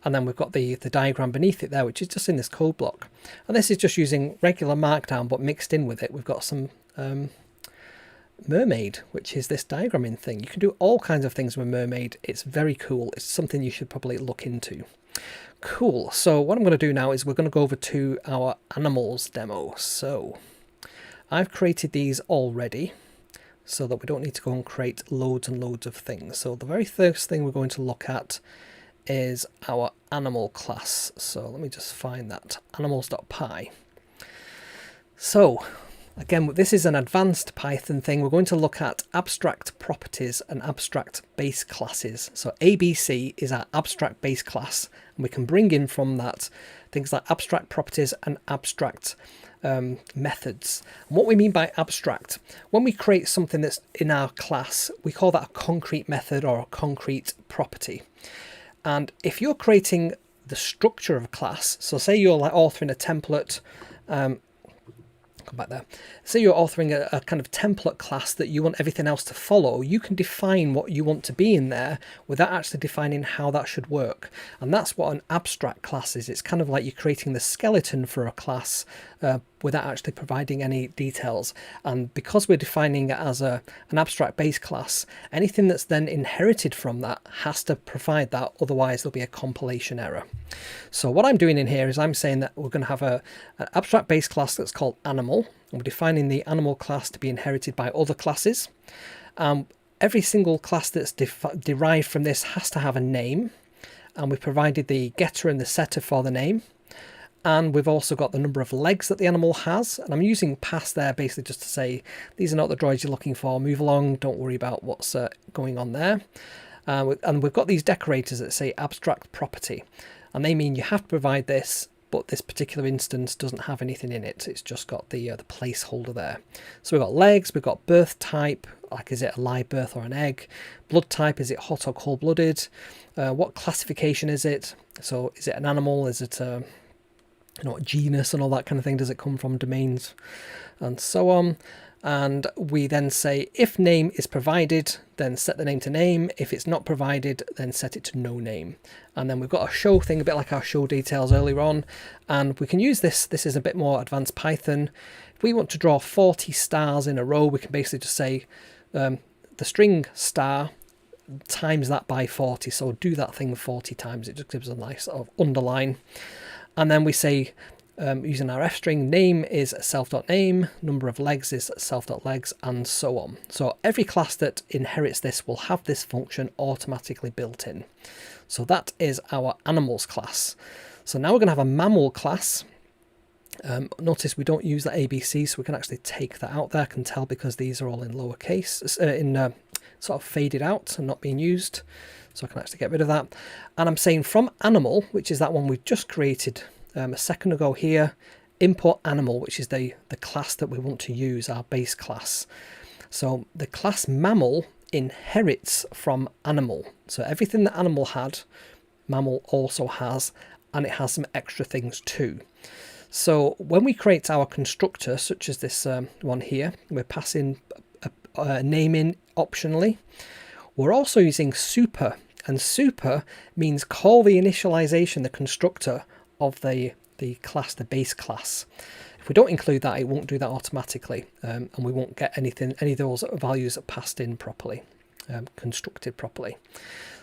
A: And then we've got the diagram beneath it there, which is just in this code block. And this is just using regular markdown, but mixed in with it, we've got some Mermaid, which is this diagramming thing. You can do all kinds of things with Mermaid. It's very cool. It's something you should probably look into. Cool. So what I'm going to do now is we're going to go over to our animals demo. So I've created these already so that we don't need to go and create loads and loads of things. So the very first thing we're going to look at is our animal class. So let me just find that, animals.py. So again, this is an advanced Python thing. We're going to look at abstract properties and abstract base classes. So ABC is our abstract base class, and we can bring in from that things like abstract properties and abstract methods. And what we mean by abstract, when we create something that's in our class, we call that a concrete method or a concrete property. And if you're creating the structure of a class, so say you're like authoring a template, Come back there. Say you're authoring a kind of template class that you want everything else to follow. You can define what you want to be in there without actually defining how that should work. And that's what an abstract class is. It's kind of like you're creating the skeleton for a class without actually providing any details. And because we're defining it as an abstract base class, anything that's then inherited from that has to provide that, otherwise there'll be a compilation error. So what I'm doing in here is I'm saying that we're going to have an abstract base class that's called animal, and we're defining the animal class to be inherited by other classes. Every single class that's derived from this has to have a name, and we've provided the getter and the setter for the name. And we've also got the number of legs that the animal has. And I'm using pass there basically just to say, these are not the droids you're looking for. Move along. Don't worry about what's going on there. And we've got these decorators that say abstract property. And they mean you have to provide this, but this particular instance doesn't have anything in it. It's just got the placeholder there. So we've got legs. We've got birth type, like is it a live birth or an egg? Blood type, is it hot or cold-blooded? What classification is it? So is it an animal? Is it a genus and all that kind of thing? Does it come from domains and so on? And we then say if name is provided, then set the name to name. If it's not provided, then set it to no name. And then we've got a show thing, a bit like our show details earlier on, and we can use this. This is a bit more advanced Python. If we want to draw 40 stars in a row, we can basically just say the string star times that by 40. So do that thing 40 times. It just gives a nice sort of underline. And then we say, using our f string, name is self.name, number of legs is self.legs, and so on. So every class that inherits this will have this function automatically built in. So that is our animals class. So now we're going to have a mammal class. Notice we don't use the ABC, so we can actually take that out there. I can tell because these are all in lowercase, sort of faded out and not being used. So I can actually get rid of that. And I'm saying from animal, which is that one we've just created a second ago here, import animal, which is the class that we want to use, our base class. So the class mammal inherits from animal. So everything that animal had, mammal also has, and it has some extra things too. So when we create our constructor, such as this one here, we're passing a name in optionally. We're also using super, and super means call the initialization, the constructor of the class, the base class. If we don't include that, it won't do that automatically, and we won't get any of those values passed in properly, constructed properly.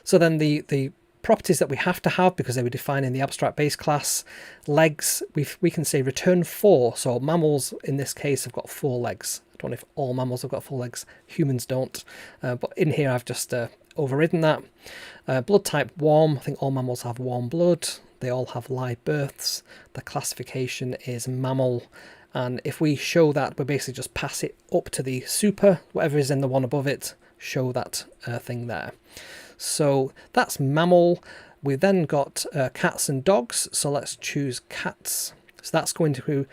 A: So then the properties that we have to have, because they were defined in the abstract base class, legs, we can say return 4. So mammals in this case have got 4 legs. I don't know if all mammals have got 4 legs, humans don't, but in here I've just overridden that. Blood type warm, I think all mammals have warm blood. They all have live births. The classification is mammal, and if we show that, we basically just pass it up to the super, whatever is in the one above it, show that thing there. So that's mammal. We then got cats and dogs, so let's choose cats. So that's going to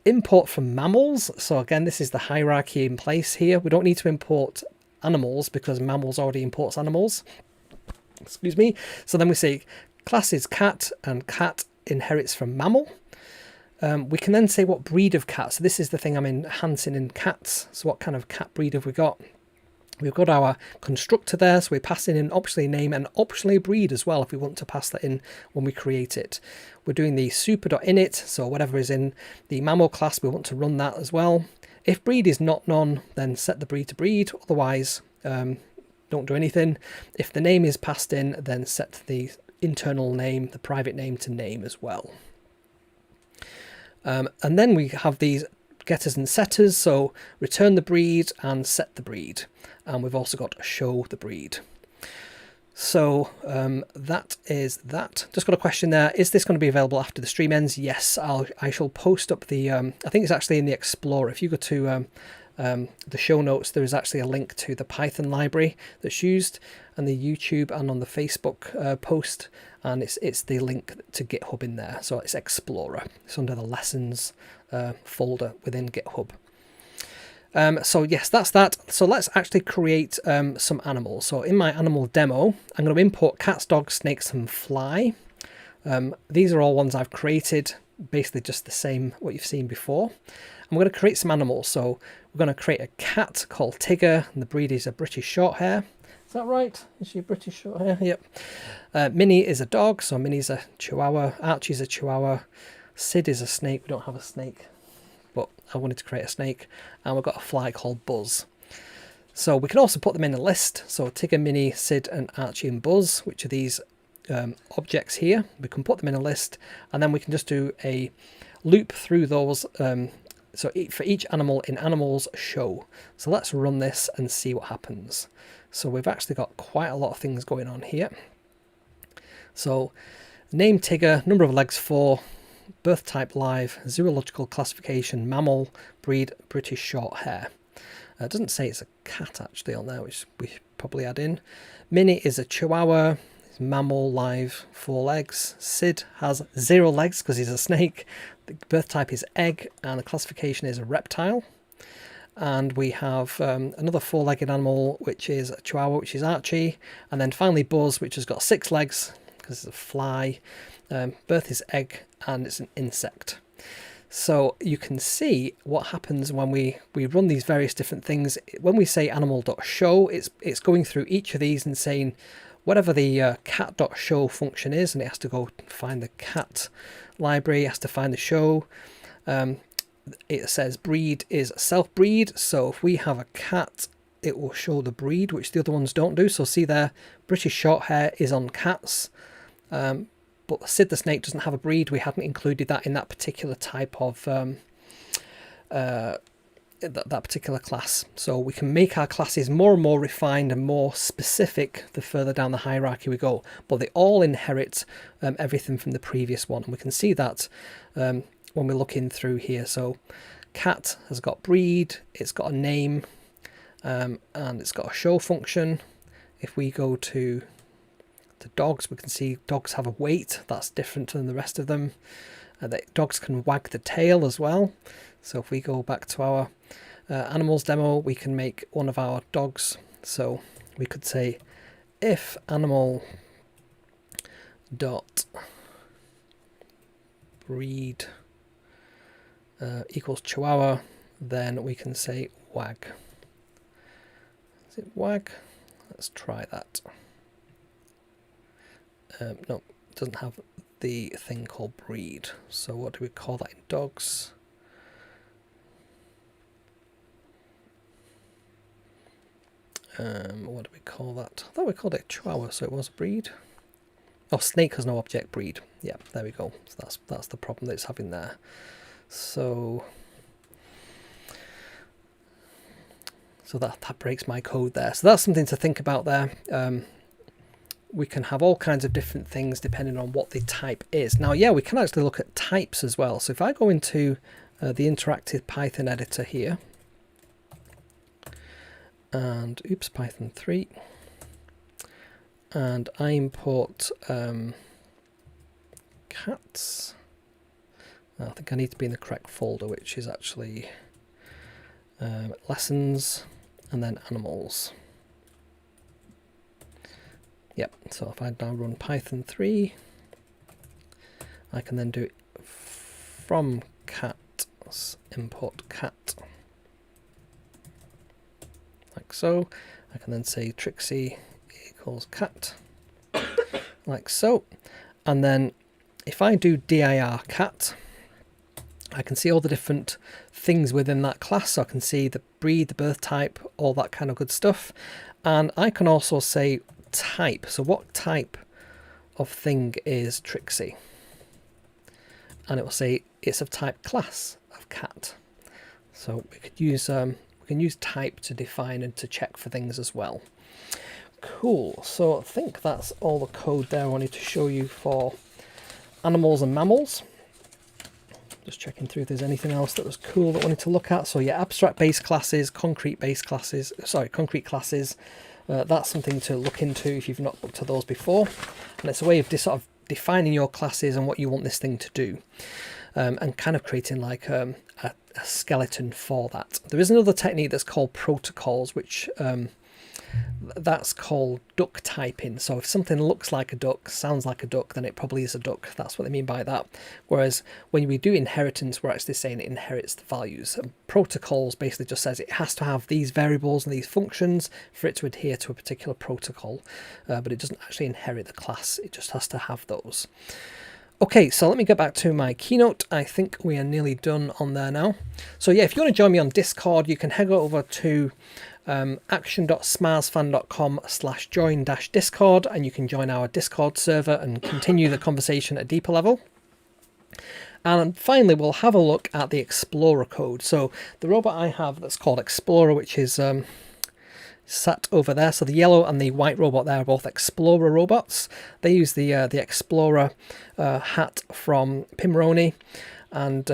A: import from mammals. So again, this is the hierarchy in place here. We don't need to import animals because mammals already imports animals. Excuse me. So then we say class is cat, and cat inherits from mammal. We can then say what breed of cat. So this is the thing I'm enhancing in cats. So what kind of cat breed have we got? We've got our constructor there, so we're passing in optionally name and optionally breed as well if we want to pass that in when we create it. We're doing the super.init, so whatever is in the mammal class, we want to run that as well. If breed is not none, then set the breed to breed, otherwise don't do anything. If the name is passed in, then set the internal name, the private name, to name as well. And then we have these getters and setters, so return the breed and set the breed. And we've also got show the breed. So that is that. Just got a question there. Is this going to be available after the stream ends? Yes, I shall post up the, I think it's actually in the Explorer. If you go to the show notes, there is actually a link to the Python library that's used, and the YouTube and on the Facebook post, and it's the link to GitHub in there. So it's Explorer. It's under the lessons folder within GitHub. So yes, that's that. So let's actually create some animals. So in my animal demo, I'm going to import cats, dogs, snakes, and fly. These are all ones I've created, basically just the same what you've seen before. we're going to create some animals. So we're going to create a cat called Tigger, and the breed is a British Shorthair. Is that right? Is she a British Shorthair? Yep. Minnie is a dog, so Minnie's a Chihuahua. Archie's a Chihuahua. Sid is a snake. We don't have a snake, but I wanted to create a snake. And we've got a fly called Buzz. So we can also put them in a list. So Tigger, Minnie, Sid, and Archie and Buzz, which are these objects here. We can put them in a list, and then we can just do a loop through those. So for each animal in Animals Show. So let's run this and see what happens. So we've actually got quite a lot of things going on here. So name Tigger, number of legs 4, birth type live, zoological classification mammal, breed British Shorthair. It doesn't say it's a cat actually on there, which we should probably add in. Minnie is a Chihuahua, mammal, live, 4 legs. Sid has 0 legs because he's a snake. The birth type is egg, and the classification is a reptile. And we have another 4-legged animal, which is a Chihuahua, which is Archie. And then finally Buzz, which has got 6 legs because it's a fly. Birth is egg, and it's an insect. So you can see what happens when we run these various different things. When we say animal.show, it's going through each of these and saying whatever the cat.show function is, and it has to go find the cat library, it has to find the show. It says breed is self-breed, so if we have a cat, it will show the breed, which the other ones don't do. So see there, British Shorthair is on cats. But Sid the snake doesn't have a breed. We hadn't included that in that particular type of that particular class. So we can make our classes more and more refined and more specific the further down the hierarchy we go. But they all inherit everything from the previous one. And we can see that when we're looking through here. So cat has got breed, it's got a name, and it's got a show function. If we go to dogs, we can see dogs have a weight that's different than the rest of them. Dogs can wag the tail as well. So if we go back to our animals demo, we can make one of our dogs. So we could say if animal dot breed equals Chihuahua, then we can say wag. Is it wag? Let's try that. No, it doesn't have the thing called breed. So what do we call that in dogs? What do we call that? I thought we called it Chihuahua, so it was a breed. Oh, snake has no object breed. Yeah, there we go. So that's the problem that it's having there. So that breaks my code there. So that's something to think about there. We can have all kinds of different things depending on what the type is. Now, yeah, we can actually look at types as well. So if I go into the interactive Python editor here, and Python 3, and I import cats. I think I need to be in the correct folder, which is actually lessons and then animals. Yep, so if I now run Python 3, I can then do it from cats, import cat, like so. I can then say Trixie equals cat, like so. And then if I do dir cat, I can see all the different things within that class. So I can see the breed, the birth type, all that kind of good stuff. And I can also say type. So what type of thing is Trixie? And it will say it's of type class of cat. So we could use we can use type to define and to check for things as well. Cool. So I think that's all the code there I wanted to show you for animals and mammals. Just checking through if there's anything else that was cool that I wanted to look at. So yeah, abstract base classes, concrete classes. That's something to look into if you've not looked at those before. And it's a way of sort of defining your classes and what you want this thing to do. And kind of creating like a skeleton for that. There is another technique that's called protocols, which that's called duck typing. So if something looks like a duck, sounds like a duck, then it probably is a duck. That's what they mean by that. Whereas when we do inheritance, we're actually saying it inherits the values. And protocols basically just says it has to have these variables and these functions for it to adhere to a particular protocol, but it doesn't actually inherit the class. It just has to have those. Okay, so let me get back to my keynote. I think we are nearly done on there now. So yeah, if you want to join me on Discord, you can head over to action.smarsfan.com/join-discord, and you can join our Discord server and continue the conversation at a deeper level. And finally, we'll have a look at the Explora code. So the robot I have that's called Explora, which is sat over there. So the yellow and the white robot there are both Explora robots. They use the Explora hat from Pimoroni, and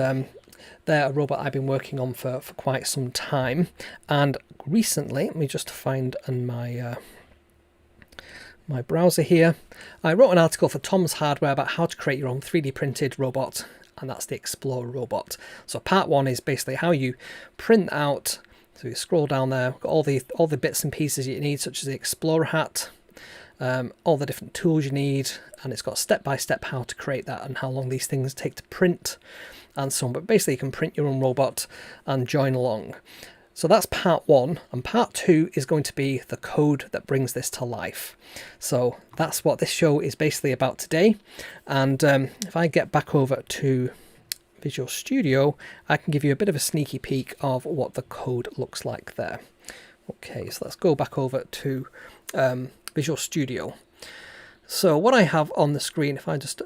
A: they're a robot I've been working on for quite some time. And recently, let me just find in my my browser here, I wrote an article for Tom's Hardware about how to create your own 3D printed robot, and that's the Explora robot. So part one is basically how you print out. So you scroll down there, got all the bits and pieces you need, such as the Explora hat, all the different tools you need, and it's got step-by-step how to create that and how long these things take to print and so on. But basically you can print your own robot and join along. So that's part one, and part two is going to be the code that brings this to life. So that's what this show is basically about today. And if I get back over to Visual Studio, I can give you a bit of a sneaky peek of what the code looks like there. Okay, so let's go back over to Visual Studio. So what I have on the screen, if I just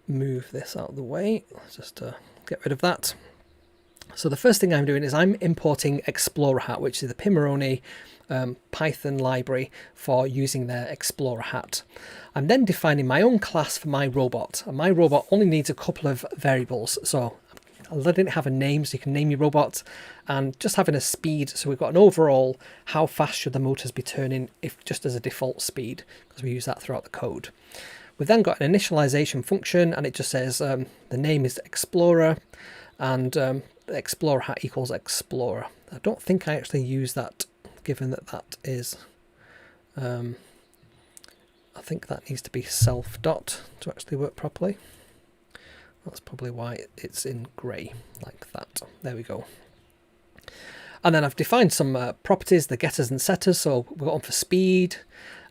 A: move this out of the way, let's just get rid of that. So the first thing I'm doing is I'm importing Explora hat, which is the Pimoroni Python library for using their Explora hat. I'm then defining my own class for my robot, and my robot only needs a couple of variables. So I didn't have a name, so you can name your robot, and just having a speed. So we've got an overall, how fast should the motors be turning, if just as a default speed, because we use that throughout the code. We've then got an initialization function, and it just says the name is Explora, and the Explora hat equals Explora. I don't think I actually use that, given that that is, I think that needs to be self dot to actually work properly. That's probably why it's in grey like that. There we go. And then I've defined some properties, the getters and setters. So we've got one for speed,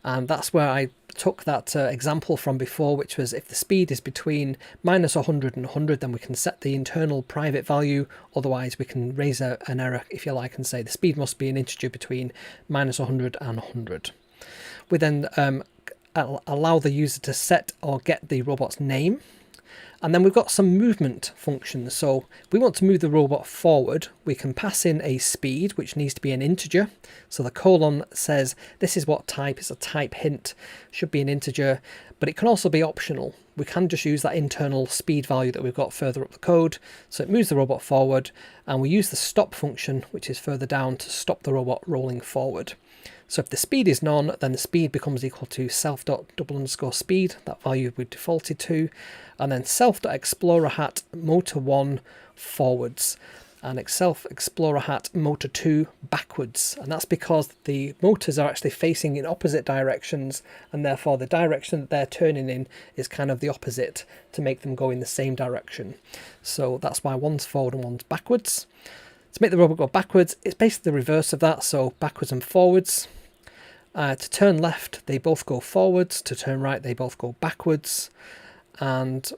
A: and that's where I took that example from before, which was if the speed is between -100 and 100, then we can set the internal private value. Otherwise, we can raise an error, if you like, and say the speed must be an integer between -100 and 100. We then allow the user to set or get the robot's name. And then we've got some movement functions. So if we want to move the robot forward, we can pass in a speed, which needs to be an integer. So the colon says this is what type, it's a type hint, should be an integer, but it can also be optional. We can just use that internal speed value that we've got further up the code. So it moves the robot forward, and we use the stop function, which is further down, to stop the robot rolling forward. So if the speed is none, then the speed becomes equal to self.double_speed, that value we defaulted to, and then self.Explora hat motor 1 forwards, and Explora hat motor 2 backwards. And that's because the motors are actually facing in opposite directions, and therefore the direction that they're turning in is kind of the opposite to make them go in the same direction. So that's why one's forward and one's backwards. To make the robot go backwards, it's basically the reverse of that, so backwards and forwards. To turn left, they both go forwards. To turn right, they both go backwards. And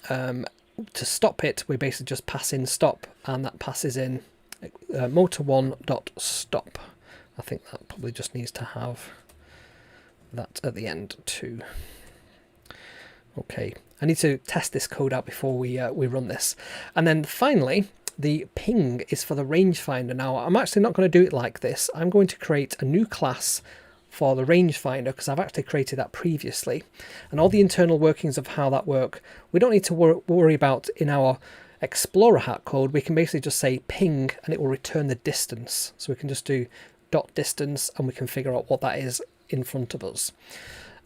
A: to stop it, we basically just pass in stop, and that passes in motor1.stop. I think that probably just needs to have that at the end too. Okay, I need to test this code out before we run this. And then finally, the ping is for the rangefinder. Now, I'm actually not going to do it like this. I'm going to create a new class for the rangefinder because I've actually created that previously. And all the internal workings of how that work, we don't need to worry about in our Explora hat code. We can basically just say ping and it will return the distance. So we can just do dot distance and we can figure out what that is in front of us.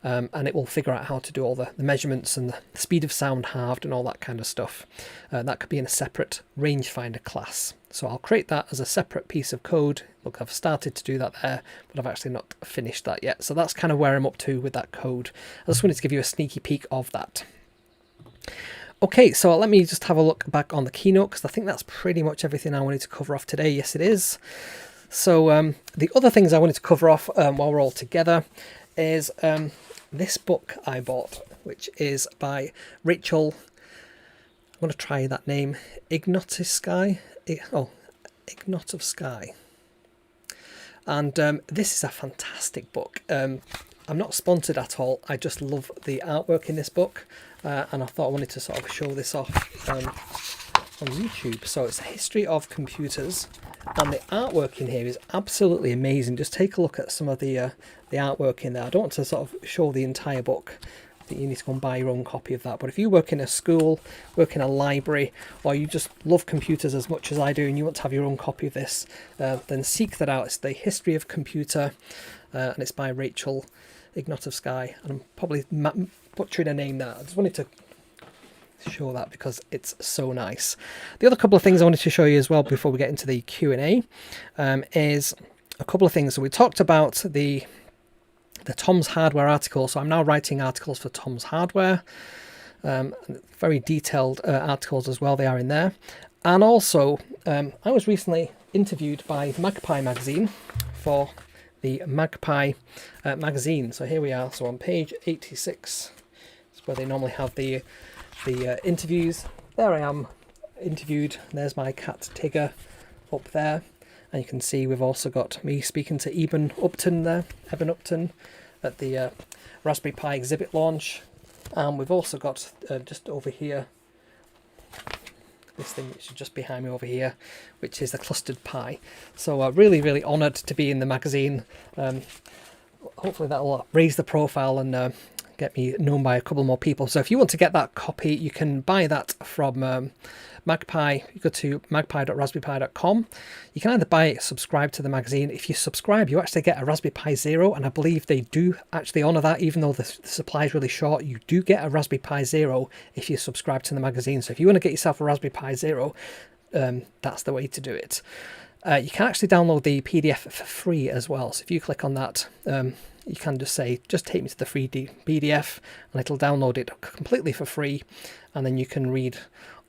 A: and it will figure out how to do all the measurements and the speed of sound halved and all that kind of stuff. That could be in a separate rangefinder class. So I'll create that as a separate piece of code. Look, I've started to do that there, but I've actually not finished that yet. So that's kind of where I'm up to with that code. I just wanted to give you a sneaky peek of that. Okay, so let me just have a look back on the keynote, because I think that's pretty much everything I wanted to cover off today. Yes, it is. So the other things I wanted to cover off while we're all together is this book I bought, which is by Rachel. I'm going to try that name, Ignotovsky. Ignotovsky. And this is a fantastic book. I'm not sponsored at all. I just love the artwork in this book, and I thought I wanted to sort of show this off on YouTube. So it's a history of computers, and the artwork in here is absolutely amazing. Just take a look at some of the artwork in there. I don't want to sort of show the entire book. I think you need to go and buy your own copy of that. But if you work in a school, work in a library, or you just love computers as much as I do and you want to have your own copy of this, then seek that out. It's The History of Computer, and it's by Rachel Ignotovsky. And I'm probably butchering her name there. I just wanted to show that because it's so nice. The other couple of things I wanted to show you as well before we get into the Q&A is a couple of things. So we talked about the Tom's Hardware article. So I'm now writing articles for Tom's Hardware. Very detailed articles as well. They are in there. And also, I was recently interviewed by Magpie magazine for the Magpie magazine. So here we are. So on page 86, it's where they normally have the interviews. There I am, interviewed. There's my cat Tigger up there. And you can see we've also got me speaking to Evan Upton at the Raspberry Pi exhibit launch. And we've also got just over here, this thing which is just behind me over here, which is the Clustered Pi. So really, really honoured to be in the magazine. Hopefully that'll raise the profile and get me known by a couple more people. So if you want to get that copy, you can buy that from Magpie. You go to magpie.raspberrypi.com. You can either buy it, subscribe to the magazine. If you subscribe, you actually get a Raspberry Pi Zero, and I believe they do actually honour that. Even though the supply is really short, you do get a Raspberry Pi Zero if you subscribe to the magazine. So if you want to get yourself a Raspberry Pi Zero, that's the way to do it. You can actually download the PDF for free as well. So if you click on that, you can just say, just take me to the free PDF, and it'll download it completely for free. And then you can read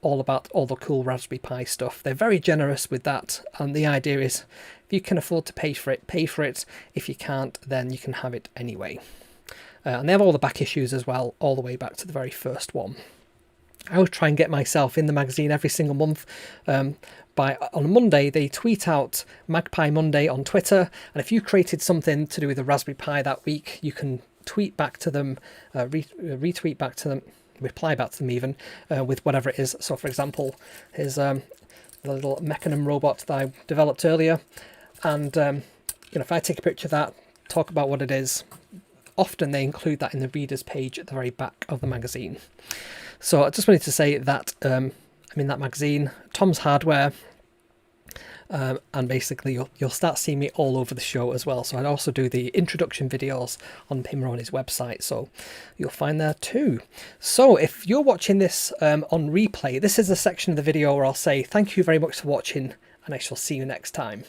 A: all about all the cool Raspberry Pi stuff. They're very generous with that. And the idea is, if you can afford to pay for it, pay for it. If you can't, then you can have it anyway. And they have all the back issues as well, all the way back to the very first one. I always try and get myself in the magazine every single month. On a Monday, they tweet out Magpie Monday on Twitter, and if you created something to do with the Raspberry Pi that week, you can tweet back to them, retweet back to them, reply back to them even, with whatever it is. So for example, here's the little mechanism robot that I developed earlier, and if I take a picture of that, talk about what it is, often they include that in the reader's page at the very back of the magazine. So I just wanted to say that I'm in that magazine, Tom's Hardware, and basically you'll start seeing me all over the show as well. So I also do the introduction videos on Pim Roney's website, so you'll find there too. So if you're watching this on replay, this is a section of the video where I'll say thank you very much for watching, and I shall see you next time.